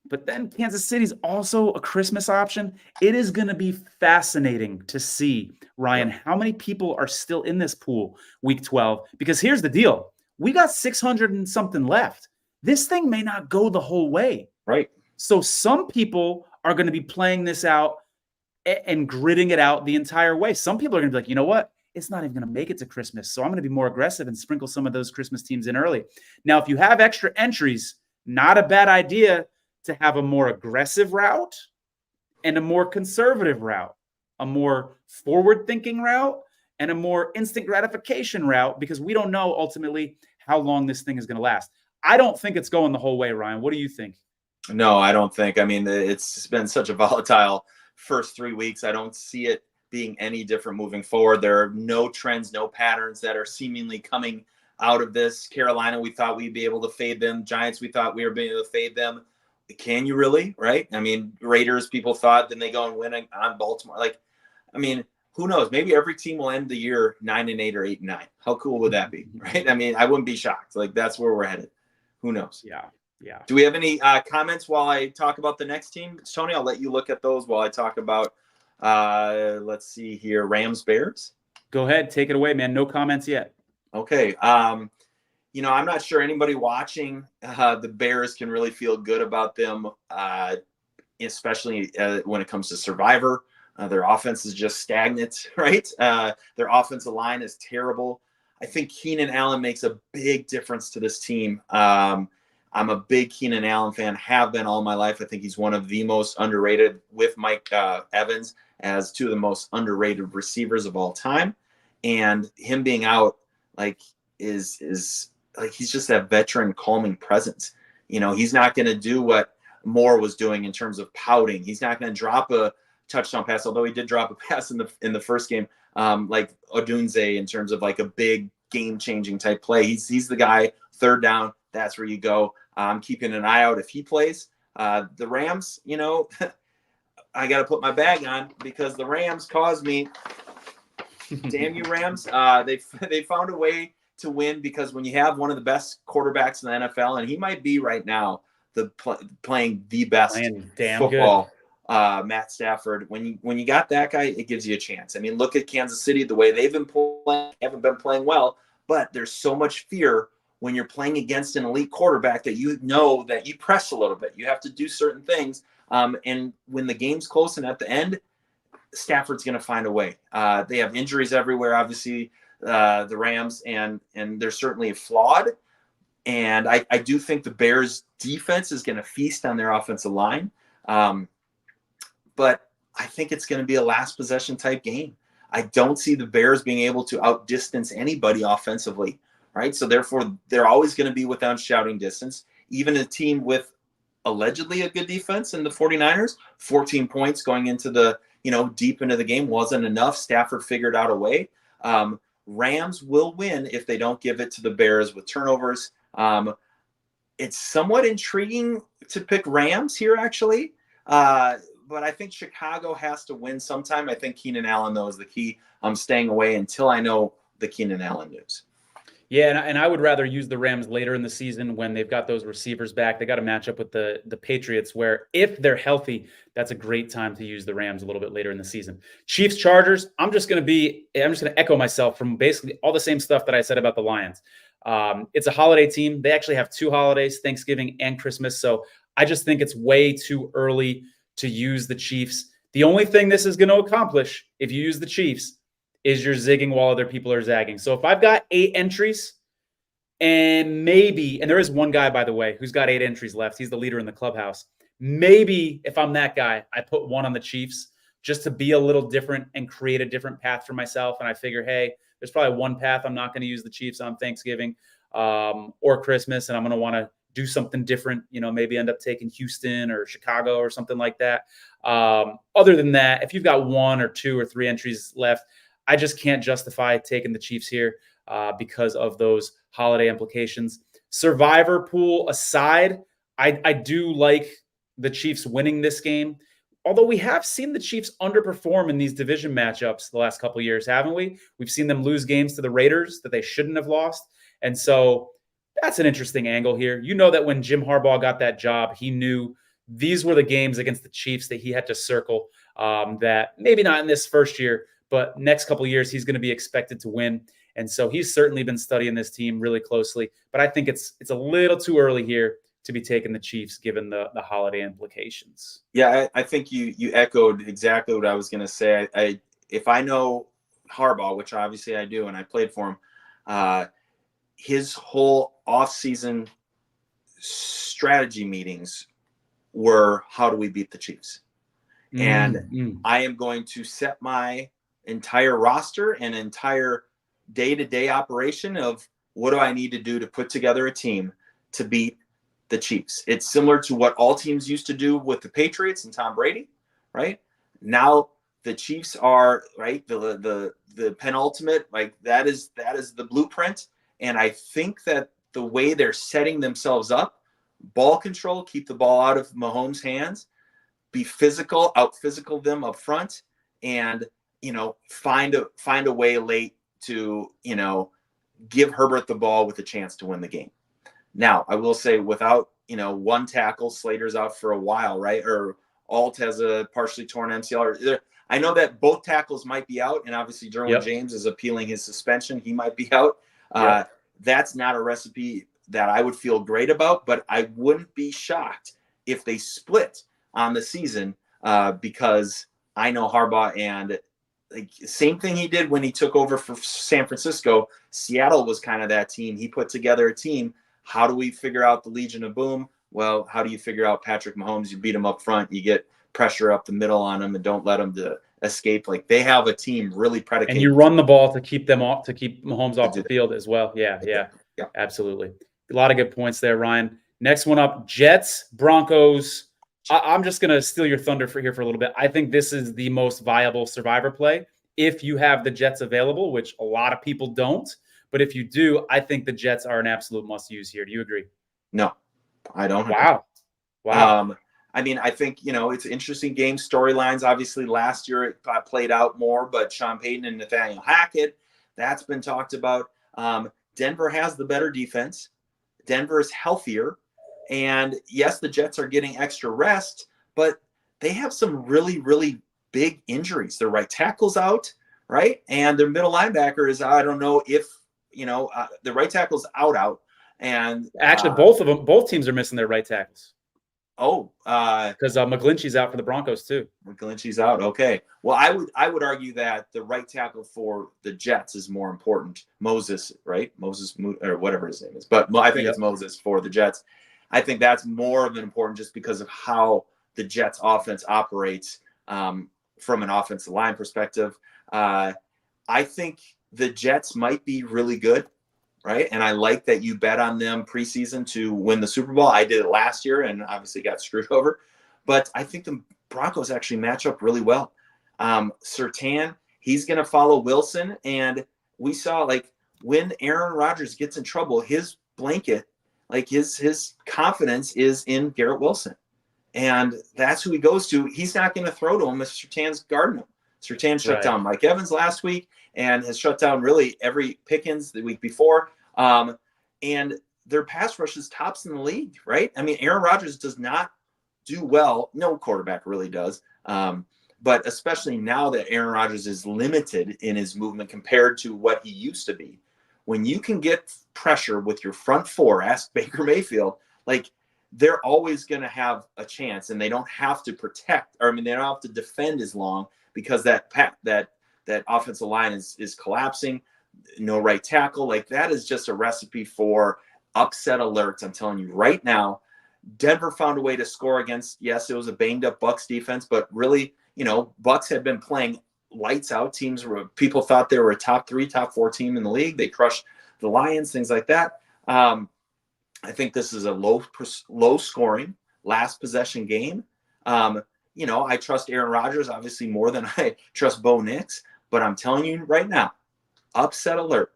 But then Kansas City's also a Christmas option. It is going to be fascinating to see, Ryan, how many people are still in this pool week 12. Because here's the deal. We got 600 and something left. This thing may not go the whole way. Right. So some people are going to be playing this out and gritting it out the entire way. Some people are going to be like, you know what? It's not even going to make it to Christmas. So I'm going to be more aggressive and sprinkle some of those Christmas teams in early. Now, if you have extra entries, not a bad idea to have a more aggressive route and a more conservative route, a more forward-thinking route and a more instant gratification route, because we don't know ultimately how long this thing is going to last. I don't think it's going the whole way, Ryan. What do you think? No, I don't think. I mean, it's been such a volatile first 3 weeks. I don't see it being any different moving forward. There are no trends, no patterns that are seemingly coming out of this. Carolina, we thought we'd be able to fade them. Giants, we thought we were being able to fade them. Can you really? Right? I mean, Raiders, people thought, then they go and win on Baltimore. Like, I mean, who knows? Maybe every team will end the year 9-8 or 8-9. How cool would that be? Right? I mean, I wouldn't be shocked. Like, that's where we're headed. Who knows? Yeah. Do we have any comments while I talk about the next team? Tony, I'll let you look at those while I talk about, let's see here, Rams, Bears. Go ahead. Take it away, man. No comments yet. Okay. You know, I'm not sure anybody watching the Bears can really feel good about them, especially when it comes to Survivor. Their offense is just stagnant, right? Their offensive line is terrible. I think Keenan Allen makes a big difference to this team. I'm a big Keenan Allen fan, have been all my life. I think he's one of the most underrated, with Mike Evans as two of the most underrated receivers of all time. And him being out, like, is like, he's just that veteran calming presence. You know, he's not going to do what Moore was doing in terms of pouting. He's not going to drop a touchdown pass, although he did drop a pass in the first game, like Odunze, in terms of like a big game-changing type play. He's the guy, third down, that's where you go. I'm keeping an eye out if he plays. The Rams, you know, I got to put my bag on because the Rams caused me. Damn you, Rams. They found a way to win, because when you have one of the best quarterbacks in the NFL, and he might be right now playing the best football, Matt Stafford. When you got that guy, it gives you a chance. I mean, look at Kansas City, the way they've been playing, haven't been playing well, but there's so much fear when you're playing against an elite quarterback that you know that you press a little bit. You have to do certain things. And when the game's close and at the end, Stafford's going to find a way. They have injuries everywhere, obviously, the Rams, and they're certainly flawed. And I do think the Bears defense is going to feast on their offensive line. But I think it's going to be a last possession type game. I don't see the Bears being able to outdistance anybody offensively. Right. So therefore, they're always going to be without shouting distance. Even a team with allegedly a good defense in the 49ers, 14 points going into the, deep into the game wasn't enough. Stafford figured out a way. Rams will win if they don't give it to the Bears with turnovers. It's somewhat intriguing to pick Rams here, actually. But I think Chicago has to win sometime. I think Keenan Allen, though, is the key. I'm staying away until I know the Keenan Allen news. Yeah, and I would rather use the Rams later in the season when they've got those receivers back. They got to match up with the Patriots, where if they're healthy, that's a great time to use the Rams a little bit later in the season. Chiefs, Chargers, I'm just going to echo myself from basically all the same stuff that I said about the Lions. It's a holiday team. They actually have two holidays, Thanksgiving and Christmas. So I just think it's way too early to use the Chiefs. The only thing this is going to accomplish, if you use the Chiefs, is you're zigging while other people are zagging. So if I've got 8 entries and there is one guy, by the way, who's got 8 entries left. He's the leader in the clubhouse. Maybe if I'm that guy, I put 1 on the Chiefs just to be a little different and create a different path for myself. And I figure, hey, there's probably one path I'm not going to use the Chiefs on Thanksgiving or Christmas, and I'm going to want to do something different, maybe end up taking Houston or Chicago or something like that. Other than that, if you've got 1 or 2 or 3 entries left, I just can't justify taking the Chiefs here because of those holiday implications. Survivor pool aside, I do like the Chiefs winning this game. Although we have seen the Chiefs underperform in these division matchups the last couple of years, haven't we? We've seen them lose games to the Raiders that they shouldn't have lost. And so that's an interesting angle here. You know that when Jim Harbaugh got that job, he knew these were the games against the Chiefs that he had to circle, that maybe not in this first year, but next couple of years he's going to be expected to win. And so he's certainly been studying this team really closely. But I think it's a little too early here to be taking the Chiefs given the holiday implications. Yeah, I think you echoed exactly what I was going to say. If I know Harbaugh, which obviously I do, and I played for him, his whole offseason strategy meetings were, how do we beat the Chiefs? And I am going to set my entire roster and entire day-to-day operation of what do I need to do to put together a team to beat the Chiefs. It's similar to what all teams used to do with the Patriots and Tom Brady, right? Now the Chiefs are, right, the penultimate, like that is the blueprint. And I think that the way they're setting themselves up, ball control, keep the ball out of Mahomes' hands, be physical, out physical them up front, and find a way late to give Herbert the ball with a chance to win the game. Now, I will say, without one tackle, Slater's out for a while, right? Or Alt has a partially torn MCL. I know that both tackles might be out, and obviously Derwin James is appealing his suspension. He might be out. That's not a recipe that I would feel great about, but I wouldn't be shocked if they split on the season, because I know Harbaugh, and same thing he did when he took over for San Francisco. Seattle was kind of that team. He put together a team. How do we figure out the Legion of Boom? Well, how do you figure out Patrick Mahomes? You beat him up front. You get pressure up the middle on him and don't let him to escape. Like, they have a team really predicated. And you run the ball to keep them off, to keep Mahomes off the field as well. Yeah, absolutely. A lot of good points there, Ryan. Next one up, Jets, Broncos. I'm just going to steal your thunder for a little bit. I think this is the most viable Survivor play if you have the Jets available, which a lot of people don't. But if you do, I think the Jets are an absolute must-use here. Do you agree? No, I don't. Wow. I mean, I think, it's an interesting game. Storylines, obviously, last year it played out more, but Sean Payton and Nathaniel Hackett, that's been talked about. Denver has the better defense. Denver is healthier. And yes, the Jets are getting extra rest, but they have some really, really big injuries. Their right tackle's out, right? And their middle linebacker is, I don't know if, the right tackle's out. And actually, both teams are missing their right tackles. Because McGlinchey's out for the Broncos too. McGlinchey's out. Okay. Well, I would argue that the right tackle for the Jets is more important. Moses, right? Moses, or whatever his name is. But I think it's Moses for the Jets. I think that's more of an important just because of how the Jets offense operates from an offensive line perspective. I think the Jets might be really good, right? And I like that you bet on them preseason to win the Super Bowl. I did it last year and obviously got screwed over. But I think the Broncos actually match up really well. Surtain, he's going to follow Wilson. And we saw, when Aaron Rodgers gets in trouble, his blanket, his confidence is in Garrett Wilson. And that's who he goes to. He's not going to throw to him if Surtain's guarding him. Surtain shut down Mike Evans last week and has shut down really every Pickens the week before. And their pass rush is tops in the league, right? I mean, Aaron Rodgers does not do well. No quarterback really does. But especially now that Aaron Rodgers is limited in his movement compared to what he used to be. When you can get pressure with your front four, ask Baker Mayfield, they're always going to have a chance, and they don't have to protect, they don't have to defend as long because that offensive line is collapsing. No right tackle. That is just a recipe for upset alerts. I'm telling you right now, Denver found a way to score against, yes, it was a banged up Bucs defense, but really, Bucs had been playing lights out. People thought they were a top 3, top 4 team in the league. They crushed the Lions, things like that. I think this is a low scoring last possession game. I trust Aaron Rodgers obviously more than I trust Bo Nix, but I'm telling you right now, upset alert.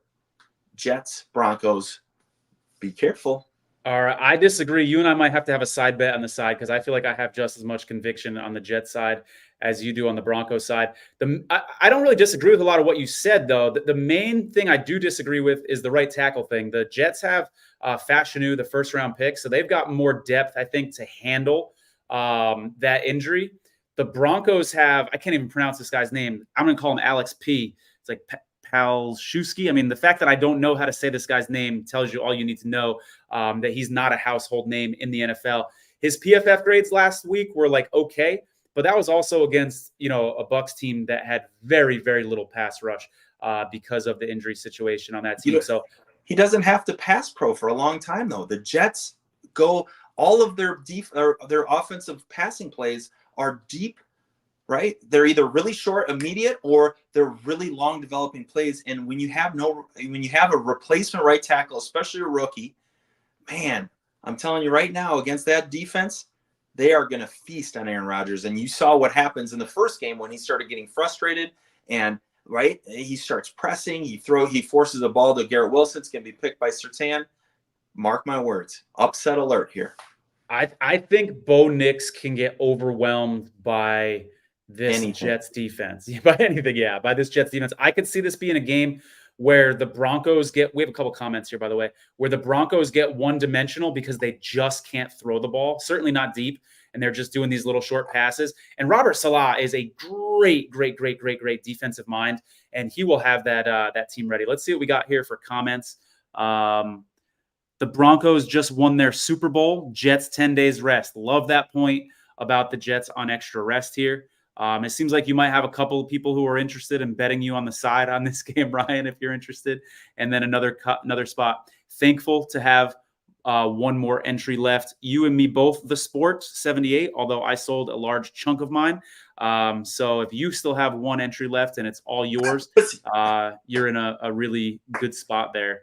Jets, Broncos, be careful. All right, I disagree. You and I might have to have a side bet on the side because I feel like I have just as much conviction on the Jets side as you do on the Broncos side. I don't really disagree with a lot of what you said, though. The main thing I do disagree with is the right tackle thing. The Jets have Fat Shanu, the first-round pick, so they've got more depth, I think, to handle that injury. The Broncos have, I can't even pronounce this guy's name. I'm going to call him Alex P. It's like Palszewski. I mean, the fact that I don't know how to say this guy's name tells you all you need to know, that he's not a household name in the NFL. His PFF grades last week were like okay, but that was also against, a Bucs team that had very, very little pass rush because of the injury situation on that team. So he doesn't have to pass pro for a long time, though. The Jets go all of their offensive passing plays are deep, right? They're either really short, immediate, or they're really long developing plays. And when you have a replacement right tackle, especially a rookie, man, I'm telling you right now, against that defense, they are going to feast on Aaron Rodgers. And you saw what happens in the first game when he started getting frustrated and he starts pressing, he forces a ball to Garrett Wilson. It's going to be picked by Surtain. Mark my words, upset alert here. I think Bo Nix can get overwhelmed by this Jets defense. By anything, yeah, by this Jets defense. I could see this being a game where the Broncos we have a couple comments here, by the way, where the Broncos get one-dimensional because they just can't throw the ball, certainly not deep, and they're just doing these little short passes. And Robert Salah is a great defensive mind, and he will have that team ready. Let's see what we got here for comments. The Broncos just won their Super Bowl. Jets 10 days rest. Love that point about the Jets on extra rest here. It seems like you might have a couple of people who are interested in betting you on the side on this game, Ryan, if you're interested. And then another spot. Thankful to have one more entry left. You and me both, the sport 78, although I sold a large chunk of mine. So if you still have one entry left and it's all yours, you're in a really good spot there.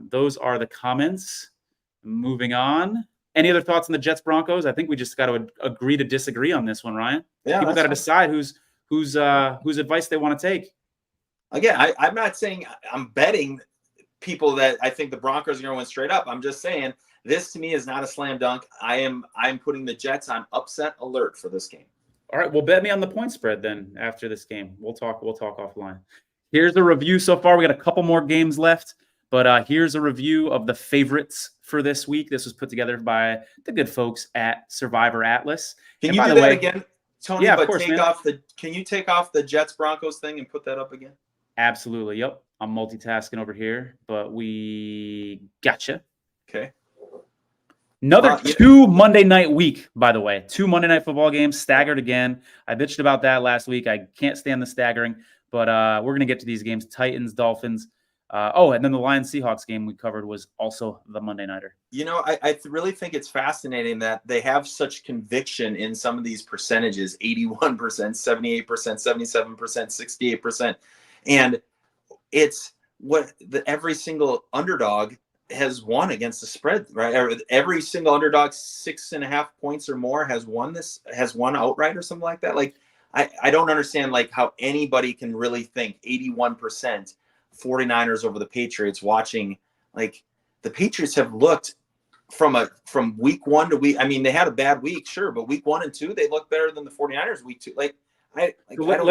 Those are the comments. Moving on. Any other thoughts on the Jets Broncos? I think we just got to agree to disagree on this one, Ryan. Yeah, people got to decide whose advice they want to take. Again, I'm not saying I'm betting people that I think the Broncos are going to win straight up. I'm just saying this to me is not a slam dunk. I'm putting the Jets on upset alert for this game. All right, well, bet me on the point spread then after this game. We'll talk offline. Here's a review so far. We got a couple more games left. But here's a review of the favorites for this week. This was put together by the good folks at Survivor Atlas. Can you do that again, Tony? Yeah, but of course, can you take off the Jets Broncos thing and put that up again? Absolutely. Yep. I'm multitasking over here, but we gotcha. Okay. Another two Monday night week, by the way. 2 Monday night football games staggered again. I bitched about that last week. I can't stand the staggering, but we're going to get to these games. Titans, Dolphins. And then the Lions-Seahawks game we covered was also the Monday nighter. I really think it's fascinating that they have such conviction in some of these percentages, 81%, 78%, 77%, 68%. And it's what every single underdog has won against the spread, right? Or every single underdog 6.5 points or more has won outright or something like that. Like, I don't understand how anybody can really think 81% 49ers over the Patriots, watching the Patriots have looked from week 1 to week. I mean, they had a bad week, sure, but week 1 and 2, they look better than the 49ers week 2. Let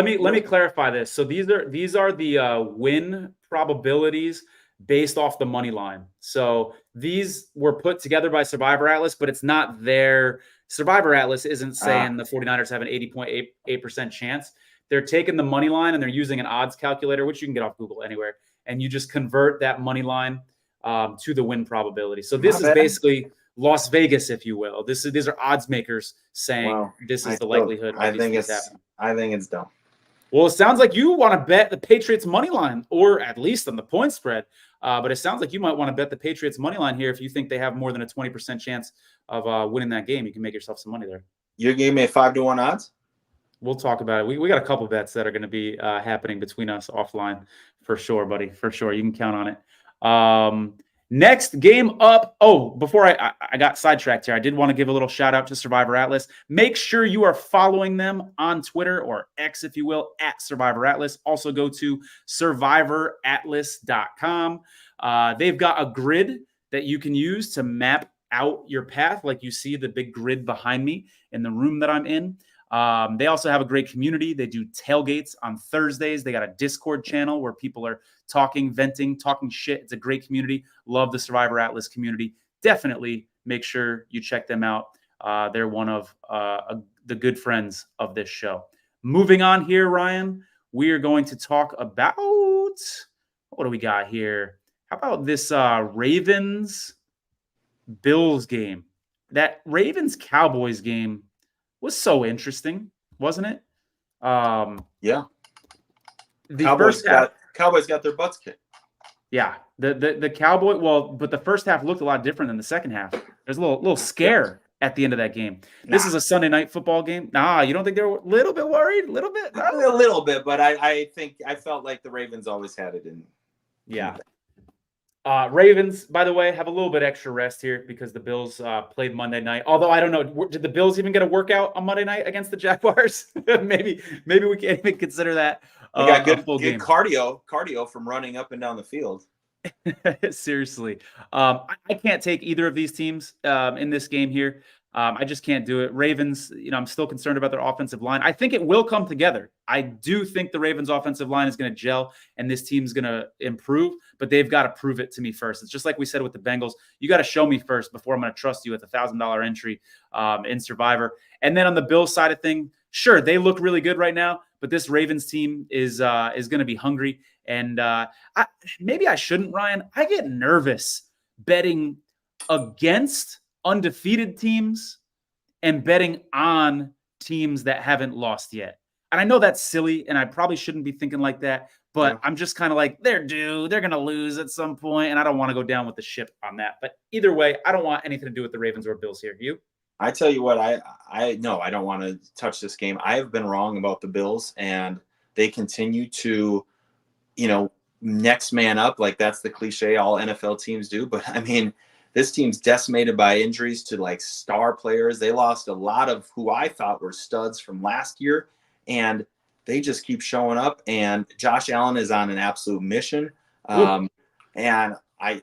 me clarify this. So these are the win probabilities based off the money line. So these were put together by Survivor Atlas, but it's not their Survivor Atlas isn't saying the 49ers have an 80.8% chance. They're taking the money line and they're using an odds calculator, which you can get off Google anywhere, and you just convert that money line to the win probability. So this is basically Las Vegas, if you will. These are odds makers saying this is the likelihood. I think it's dumb. Well, it sounds like you want to bet the Patriots money line, or at least on the point spread. But it sounds like you might want to bet the Patriots money line here if you think they have more than a 20% chance of winning that game. You can make yourself some money there. You gave me a 5-1 odds. We'll talk about it. We got a couple bets that are going to be happening between us offline for sure, buddy. For sure. You can count on it. Next game up. Oh, before I got sidetracked here, I did want to give a little shout out to Survivor Atlas. Make sure you are following them on Twitter, or X, if you will, at Survivor Atlas. Also go to survivoratlas.com. They've got a grid that you can use to map out your path, like you see the big grid behind me in the room that I'm in. They also have a great community. They do tailgates on Thursdays. They got a Discord channel where people are talking, venting, talking shit. It's a great community. Love the Survivor Atlas community. Definitely make sure you check them out. They're one of the good friends of this show. Moving on here, Ryan, we are going to talk about, what do we got here? How about this Ravens-Bills game? That Ravens-Cowboys game was so interesting, wasn't it? Yeah. The Cowboys got their butts kicked. Yeah. The Cowboy, but the first half looked a lot different than the second half. There's a little scare at the end of that game. This is a Sunday night football game. You don't think they're a little bit worried? A little bit? No? A little bit, but I felt like the Ravens always had it in. Yeah. Ravens, by the way, have a little bit extra rest here because the Bills played Monday night. Although I don't know, did the Bills even get a workout on Monday night against the Jaguars? maybe we can't even consider that. They got good cardio from running up and down the field. Seriously, I can't take either of these teams in this game here. I just can't do it. Ravens, I'm still concerned about their offensive line. I think it will come together. I do think the Ravens offensive line is going to gel and this team's going to improve, but they've got to prove it to me first. It's just like we said with the Bengals. You got to show me first before I'm going to trust you with $1,000 entry in Survivor. And then on the Bills side of thing, sure, they look really good right now, but this Ravens team is going to be hungry. And maybe I shouldn't, Ryan. I get nervous betting against undefeated teams and betting on teams that haven't lost yet. And I know that's silly, and I probably shouldn't be thinking like that, but I'm just kind of like, they're due. They're going to lose at some point, and I don't want to go down with the ship on that. But either way, I don't want anything to do with the Ravens or Bills here. You? I tell you what, I don't want to touch this game. I have been wrong about the Bills, and they continue to, next man up. Like that's the cliche all NFL teams do. But I mean, this team's decimated by injuries to like star players. They lost a lot of who I thought were studs from last year, and they just keep showing up. And Josh Allen is on an absolute mission. And I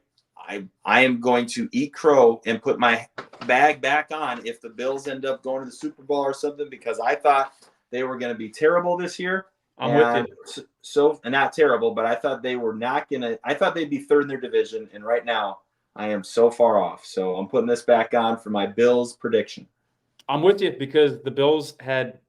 am going to eat crow and put my bag back on if the Bills end up going to the Super Bowl or something, because I thought they were going to be terrible this year. I'm with you. So not terrible, but I thought they were not going to – I thought they'd be third in their division, and right now I am so far off. So I'm putting this back on for my Bills prediction. I'm with you because the Bills had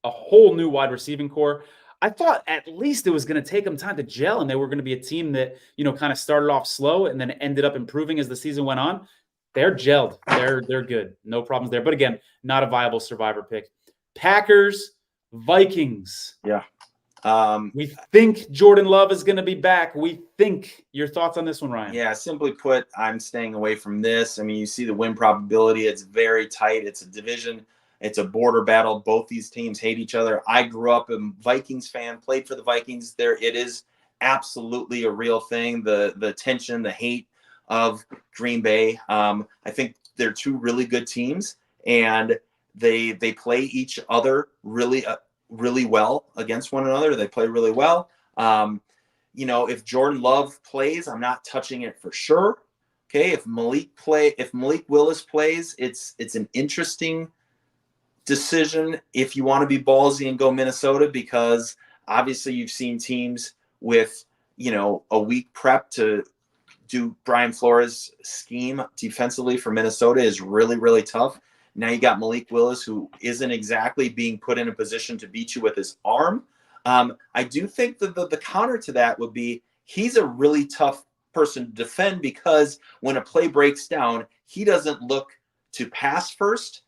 a whole new wide receiving core. I thought at least it was going to take them time to gel, and they were going to be a team that, kind of started off slow and then ended up improving as the season went on. They're gelled. They're good. No problems there. But again, not a viable Survivor pick. Packers, Vikings. Yeah. We think Jordan Love is going to be back. We think. Your thoughts on this one, Ryan? Yeah, simply put, I'm staying away from this. I mean, you see the win probability. It's very tight. It's a division. It's a border battle. Both these teams hate each other. I grew up a Vikings fan, played for the Vikings. It is absolutely a real thing. The tension, the hate of Green Bay. I think they're two really good teams, and they play each other really well against one another. They play really well. If Jordan Love plays, I'm not touching it for sure. Okay, if Malik Willis plays, it's an interesting decision if you want to be ballsy and go Minnesota, because obviously you've seen teams with a week prep to do Brian Flores' scheme defensively for Minnesota is really, really tough. Now you got Malik Willis, who isn't exactly being put in a position to beat you with his arm. I do think that the counter to that would be he's a really tough person to defend, because when a play breaks down, he doesn't look to pass first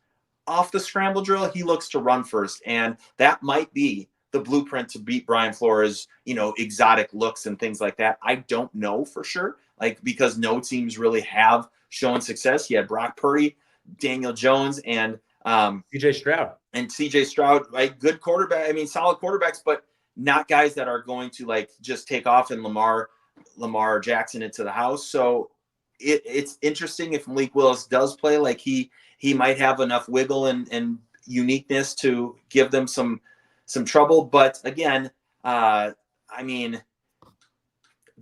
off the scramble drill. He looks to run first. And that might be the blueprint to beat Brian Flores, exotic looks and things like that. I don't know for sure, because no teams really have shown success. You had Brock Purdy, Daniel Jones, and CJ Stroud, right? Good quarterback. I mean, solid quarterbacks, but not guys that are going to just take off and Lamar Jackson into the house. So it's interesting if Malik Willis does play. He might have enough wiggle and uniqueness to give them some trouble. But again,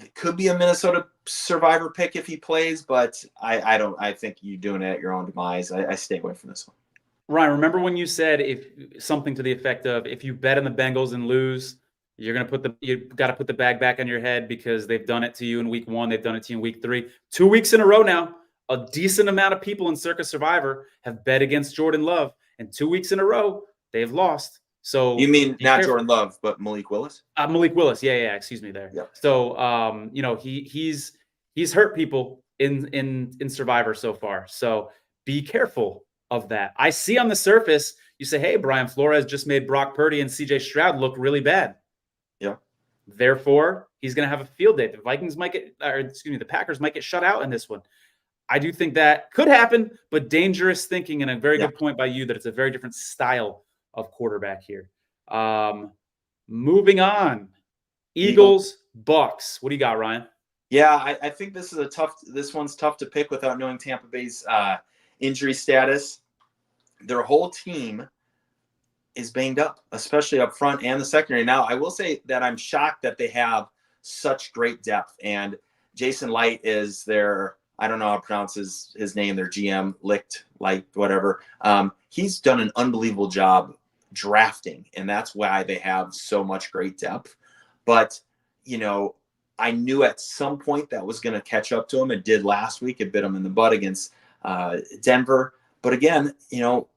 it could be a Minnesota Survivor pick if he plays, but I think you're doing it at your own demise. I stay away from this one. Ryan, remember when you said if something to the effect of if you bet on the Bengals and lose, you got to put the bag back on your head because they've done it to you in week 1, they've done it to you in week 3. 2 weeks in a row now, a decent amount of people in Circa Survivor have bet against Jordan Love, and 2 weeks in a row they've lost. So you mean not careful. Jordan Love, but Malik Willis? Malik Willis, yeah, excuse me there. Yep. So he's hurt people in Survivor so far. So be careful of that. I see on the surface, you say, hey, Brian Flores just made Brock Purdy and CJ Stroud look really bad. Yeah. Therefore, he's going to have a field day. The Packers might get shut out in this one. I do think that could happen, but dangerous thinking, and a very good point by you that it's a very different style of quarterback here. Moving on. Eagles, Bucks. What do you got, Ryan? Yeah, I think this one's tough to pick without knowing Tampa Bay's injury status. Their whole team is banged up, especially up front and the secondary. Now, I will say that I'm shocked that they have such great depth. And Jason Light is their, I don't know how to pronounce his name, their GM, Light, whatever. He's done an unbelievable job drafting, and that's why they have so much great depth. But, I knew at some point that was going to catch up to him. It did last week. It bit him in the butt against Denver. But again,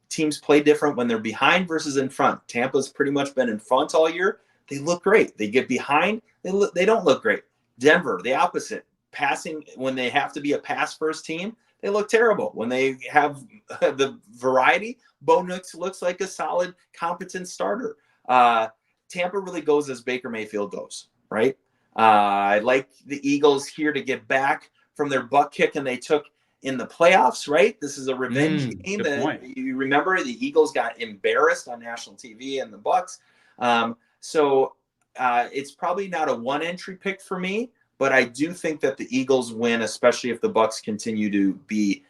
teams play different when they're behind versus in front. Tampa's pretty much been in front all year. They look great. They get behind. They don't look great. Denver, the opposite. Passing, when they have to be a pass-first team, they look terrible. When they have the variety, Bo Nix looks like a solid, competent starter. Tampa really goes as Baker Mayfield goes, right? I like the Eagles here to get back from their butt kicking they took in the playoffs, right? This is a revenge game. You remember the Eagles got embarrassed on national TV and the Bucks. So it's probably not a one-entry pick for me, but I do think that the Eagles win, especially if the Bucks continue to be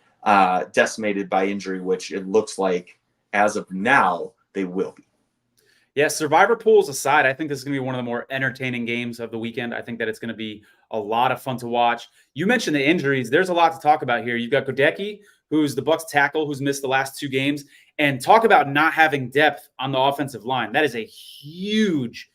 decimated by injury, which it looks like as of now they will be. Yeah, Survivor pools aside, I think this is going to be one of the more entertaining games of the weekend. I think that it's going to be a lot of fun to watch. You mentioned the injuries. There's a lot to talk about here. You've got Godecki, who's the Bucs tackle, who's missed the last 2 games. And talk about not having depth on the offensive line. That is a huge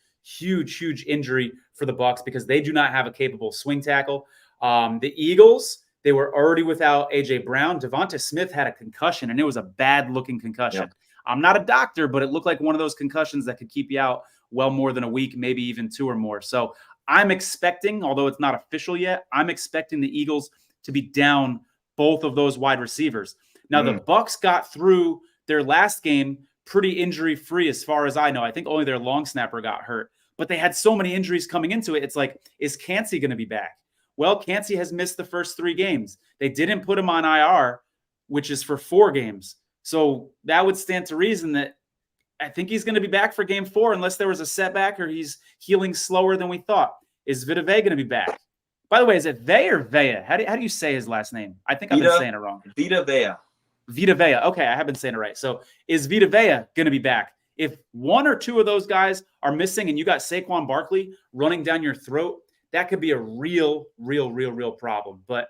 injury for the Bucs because they do not have a capable swing tackle. The Eagles, they were already without A.J. Brown. Devonta Smith had a concussion, and it was a bad-looking concussion. Yep. I'm not a doctor, but it looked like one of those concussions that could keep you out well more than a week, maybe even 2 or more. So I'm expecting, although it's not official yet, I'm expecting the Eagles to be down both of those wide receivers. Now, the Bucs got through their last game pretty injury-free as far as I know. I think only their long snapper got hurt. But they had so many injuries coming into it. It's like, is Cansey going to be back? Well, Cansey has missed the first 3 games. They didn't put him on IR, which is for 4 games. So that would stand to reason that I think he's going to be back for game 4 unless there was a setback or he's healing slower than we thought. Is Vita Vea going to be back? By the way, is it Vea or Vea? How do you say his last name? I think I've been saying it wrong. Vita Vea. Vita Vea. Okay, I have been saying it right. So is Vita Vea going to be back? If 1 or 2 of those guys are missing and you got Saquon Barkley running down your throat, that could be a real problem. But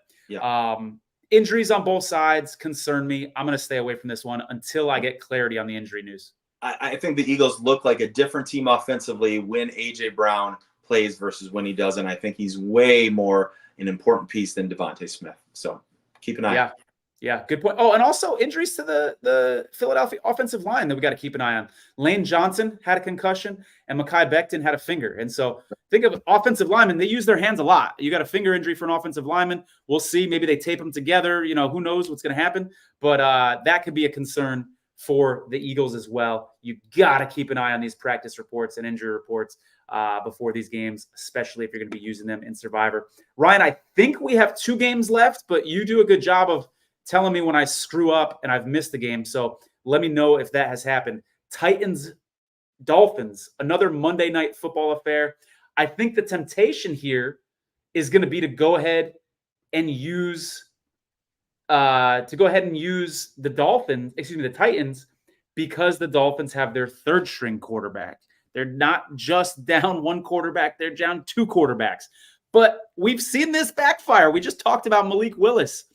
injuries on both sides concern me. I'm going to stay away from this one until I get clarity on the injury news. I think the Eagles look like a different team offensively when A.J. Brown plays versus when he doesn't. I think he's way more an important piece than Devonta Smith. So keep an eye on. Yeah, good point. Oh, and also injuries to the Philadelphia offensive line that we got to keep an eye on. Lane Johnson had a concussion, and Mekhi Becton had a finger. And so think of offensive linemen. They use their hands a lot. You got a finger injury for an offensive lineman. We'll see. Maybe they tape them together. Who knows what's going to happen. But that could be a concern for the Eagles as well. You got to keep an eye on these practice reports and injury reports before these games, especially if you're going to be using them in Survivor. Ryan, I think we have 2 games left, but you do a good job of telling me when I screw up and I've missed the game. So let me know if that has happened. Titans, Dolphins, another Monday night football affair. I think the temptation here is going to be to go ahead and use the Titans, because the Dolphins have their 3rd string quarterback. They're not just down 1 quarterback, they're down 2 quarterbacks. But we've seen this backfire. We just talked about Malik Willis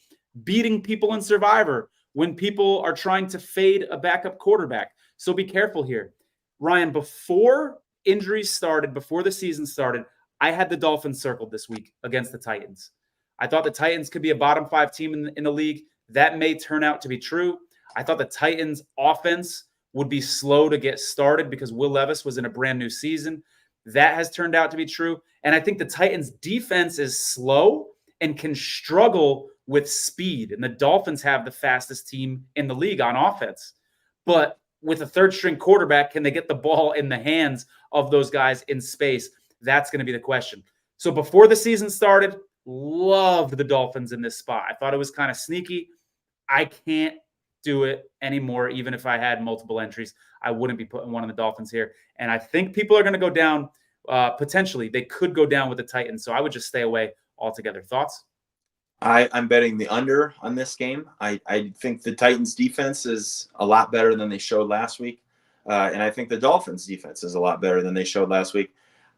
beating people in Survivor when people are trying to fade a backup quarterback. So be careful here. Ryan, before injuries started, before the season started, I had the Dolphins circled this week against the Titans. I thought the Titans could be a bottom 5 team in the league. That may turn out to be true. I thought the Titans offense would be slow to get started because Will Levis was in a brand new season. That has turned out to be true. And I think the Titans defense is slow and can struggle with speed. And the Dolphins have the fastest team in the league on offense. But with a third string quarterback, can they get the ball in the hands of those guys in space? That's going to be the question. So before the season started, loved the Dolphins in this spot. I thought it was kind of sneaky. I can't do it anymore. Even if I had multiple entries, I wouldn't be putting one on the Dolphins here. And I think people are going to go down. Potentially, they could go down with the Titans. So I would just stay away altogether. Thoughts? I'm betting the under on this game. I think the Titans defense is a lot better than they showed last week. And I think the Dolphins defense is a lot better than they showed last week.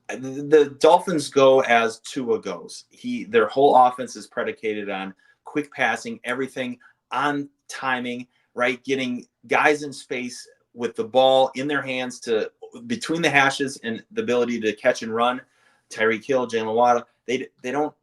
The Dolphins go as Tua goes. Their whole offense is predicated on quick passing, everything on timing, right? Getting guys in space with the ball in their hands to between the hashes and the ability to catch and run. Tyreek Hill, Jalen Waddle, they don't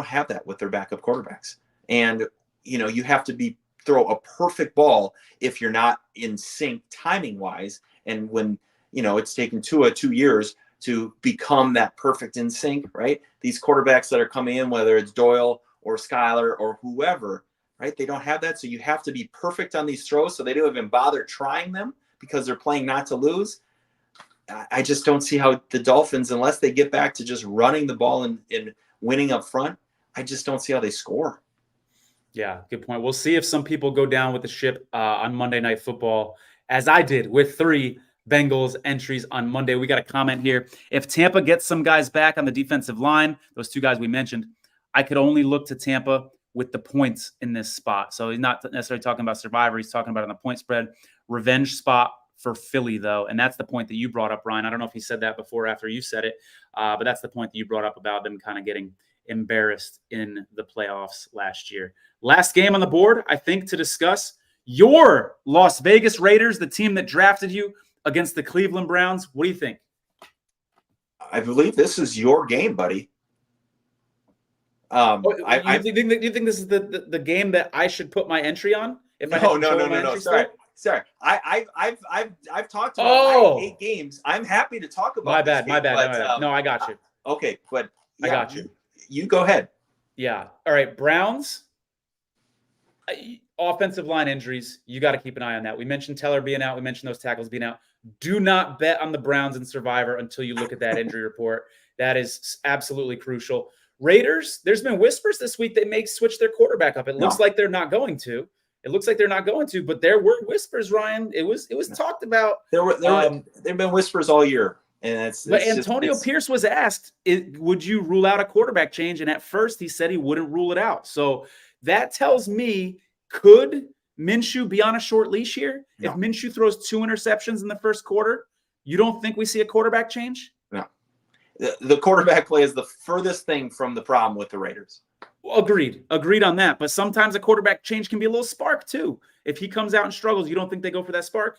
have that with their backup quarterbacks. And you have to throw a perfect ball if you're not in sync timing wise. And when it's taken Tua 2 years to become that perfect in sync, right? These quarterbacks that are coming in, whether it's Doyle or Skyler or whoever, right? They don't have that. So you have to be perfect on these throws. So they don't even bother trying them because they're playing not to lose. I just don't see how the Dolphins, unless they get back to just running the ball and winning up front, I just don't see how they score. Yeah, good point. We'll see if some people go down with the ship on Monday Night Football, as I did with 3 Bengals entries on Monday. We got a comment here. If Tampa gets some guys back on the defensive line, those 2 guys we mentioned, I could only look to Tampa with the points in this spot. So he's not necessarily talking about Survivor. He's talking about on the point spread. Revenge spot for Philly, though. And that's the point that you brought up, Ryan. I don't know if he said that before or after you said it, but that's the point that you brought up about them kind of getting embarrassed in the playoffs last year. Last game on the board, I think, to discuss your Las Vegas Raiders, the team that drafted you, against the Cleveland Browns. What do you think? I believe this is your game, buddy. You think this is the game that I should put my entry on? If No. Sorry. I've talked about my 8 games. I'm happy to talk about. My bad. No, I got you. Okay, but I got you. You go ahead. Yeah. All right. Browns. Offensive line injuries. You got to keep an eye on that. We mentioned Teller being out. We mentioned those tackles being out. Do not bet on the Browns in Survivor until you look at that injury report. That is absolutely crucial. Raiders, there's been whispers this week they may switch their quarterback up. It looks like they're not going to. But there were whispers, Ryan. It was talked about. There've been whispers all year. And Antonio Pierce was asked, would you rule out a quarterback change? And at first he said he wouldn't rule it out. So that tells me, could Minshew be on a short leash here? No. If Minshew throws 2 interceptions in the first quarter, you don't think we see a quarterback change? No. The quarterback play is the furthest thing from the problem with the Raiders. Agreed on that. But sometimes a quarterback change can be a little spark too. If he comes out and struggles, you don't think they go for that spark?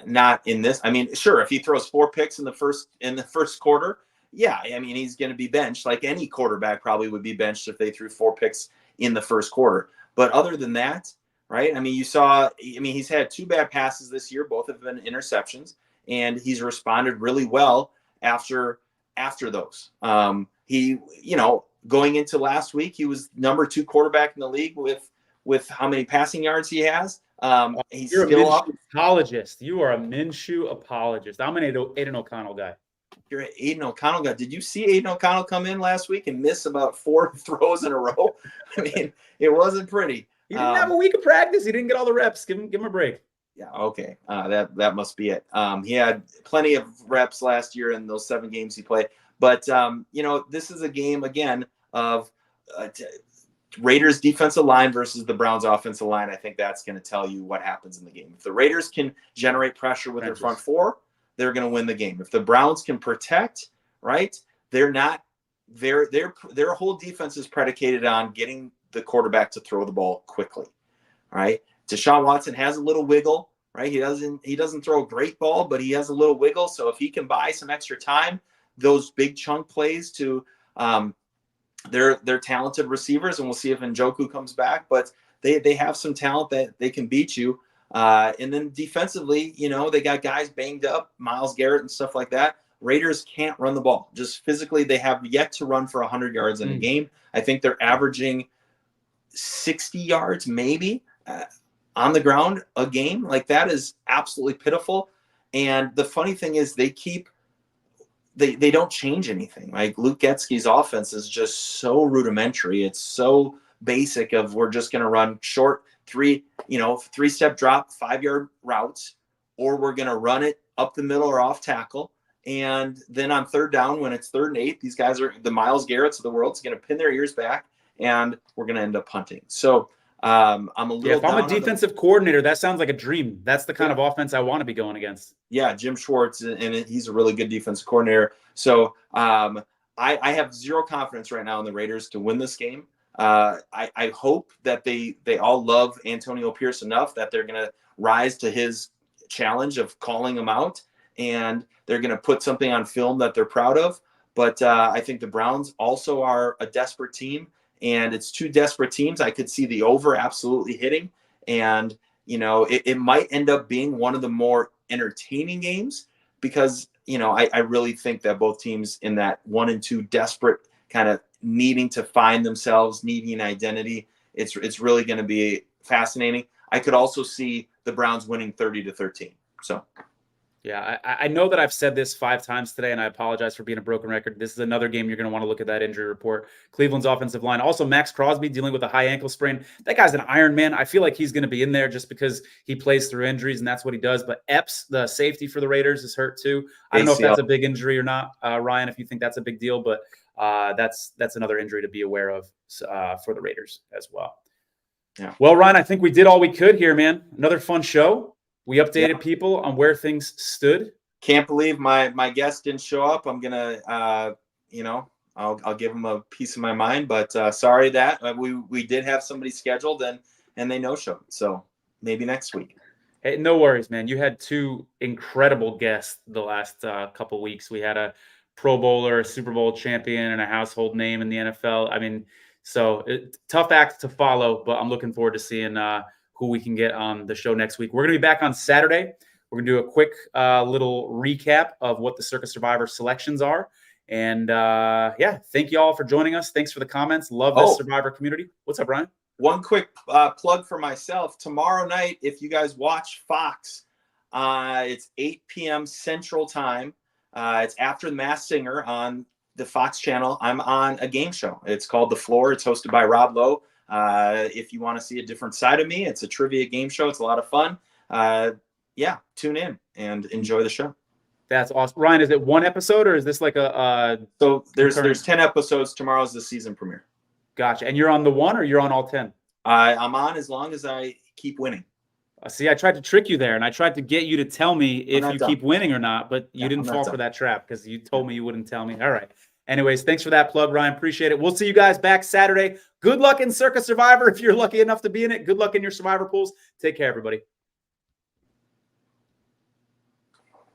Not in this. I mean, sure, if he throws 4 picks in the first quarter, yeah, I mean, he's going to be benched. Like any quarterback probably would be benched if they threw 4 picks in the first quarter. But other than that, right? I mean, he's had 2 bad passes this year. Both have been interceptions, and he's responded really well after those. Going into last week, he was number 2 quarterback in the league with how many passing yards he has. You're a Minshew apologist. You are a Minshew apologist. I'm an Aiden O'Connell guy. You're an Aiden O'Connell guy. Did you see Aiden O'Connell come in last week and miss about 4 throws in a row? I mean, it wasn't pretty. He didn't have a week of practice. He didn't get all the reps. Give him a break. Yeah, okay. That must be it. He had plenty of reps last year in those 7 games he played. But, this is a game, again, of Raiders defensive line versus the Browns offensive line. I think that's going to tell you what happens in the game. If the Raiders can generate pressure with their front 4, they're going to win the game. If the Browns can protect, right, they're not their whole defense is predicated on getting the quarterback to throw the ball quickly. All right. Deshaun Watson has a little wiggle, right? He doesn't throw a great ball, but he has a little wiggle. So if he can buy some extra time, those big chunk plays to their talented receivers, and we'll see if Njoku comes back, but they have some talent that they can beat you. And then defensively, they got guys banged up, Myles Garrett and stuff like that. Raiders can't run the ball. Just physically, they have yet to run for 100 yards in a game. I think they're averaging 60 yards maybe on the ground a game. Like, that is absolutely pitiful. And the funny thing is they don't change anything. Like, Luke Getsky's offense is just so rudimentary. It's so basic of, we're just going to run short three-step drop, 5-yard routes, or we're going to run it up the middle or off tackle. And then on third down, when it's 3rd and 8, these guys are the Myles Garretts of the world. It's going to pin their ears back, and we're going to end up punting. So I'm a little. Yeah, if I'm a defensive coordinator, that sounds like a dream. That's the kind of offense I want to be going against. Yeah, Jim Schwartz, and he's a really good defensive coordinator. So I have zero confidence right now in the Raiders to win this game. I hope that they all love Antonio Pierce enough that they're going to rise to his challenge of calling him out, and they're going to put something on film that they're proud of. But I think the Browns also are a desperate team, and it's 2 desperate teams. I could see the over absolutely hitting, and it might end up being one of the more entertaining games because I really think that both teams in that 1 and 2 desperate kind of needing to find themselves, needing an identity. It's really going to be fascinating. I could also see the Browns winning 30-13. So. Yeah, I know that I've said this 5 times today, and I apologize for being a broken record. This is another game you're going to want to look at that injury report. Cleveland's offensive line. Also, Max Crosby dealing with a high ankle sprain. That guy's an Iron Man. I feel like he's going to be in there just because he plays through injuries, and that's what he does. But Epps, the safety for the Raiders, is hurt too. I don't know if that's a big injury or not, Ryan, if you think that's a big deal. But that's another injury to be aware of for the Raiders as well. Yeah. Well, Ryan, I think we did all we could here, man. Another fun show. We updated people on where things stood. Can't believe my guest didn't show up. I'm gonna, I'll give him a piece of my mind. But sorry that we did have somebody scheduled and they no-showed. So maybe next week. Hey, no worries, man. You had 2 incredible guests the last couple weeks. We had a Pro Bowler, a Super Bowl champion, and a household name in the NFL. I mean, so tough act to follow. But I'm looking forward to seeing who we can get on the show next week. We're going to be back on Saturday. We're going to do a quick little recap of what the Circa Survivor selections are. And thank you all for joining us. Thanks for the comments. Love this Survivor community. What's up, Brian? One quick plug for myself. Tomorrow night, if you guys watch Fox, it's 8 p.m. Central Time. It's after The Masked Singer on the Fox channel. I'm on a game show. It's called The Floor. It's hosted by Rob Lowe. If you want to see a different side of me, it's a trivia game show. It's a lot of fun. Tune in and enjoy the show. That's awesome. Ryan, is it 1 episode or is this like so there's 10 episodes. Tomorrow's the season premiere. Gotcha. And you're on the 1 or you're on all 10? I'm on as long as I keep winning. See, I tried to trick you there, and I tried to get you to tell me if you keep winning or not, but you didn't fall for that trap because you told me you wouldn't tell me. All right. Anyways, thanks for that plug, Ryan. Appreciate it. We'll see you guys back Saturday. Good luck in Circa Survivor if you're lucky enough to be in it. Good luck in your Survivor pools. Take care, everybody.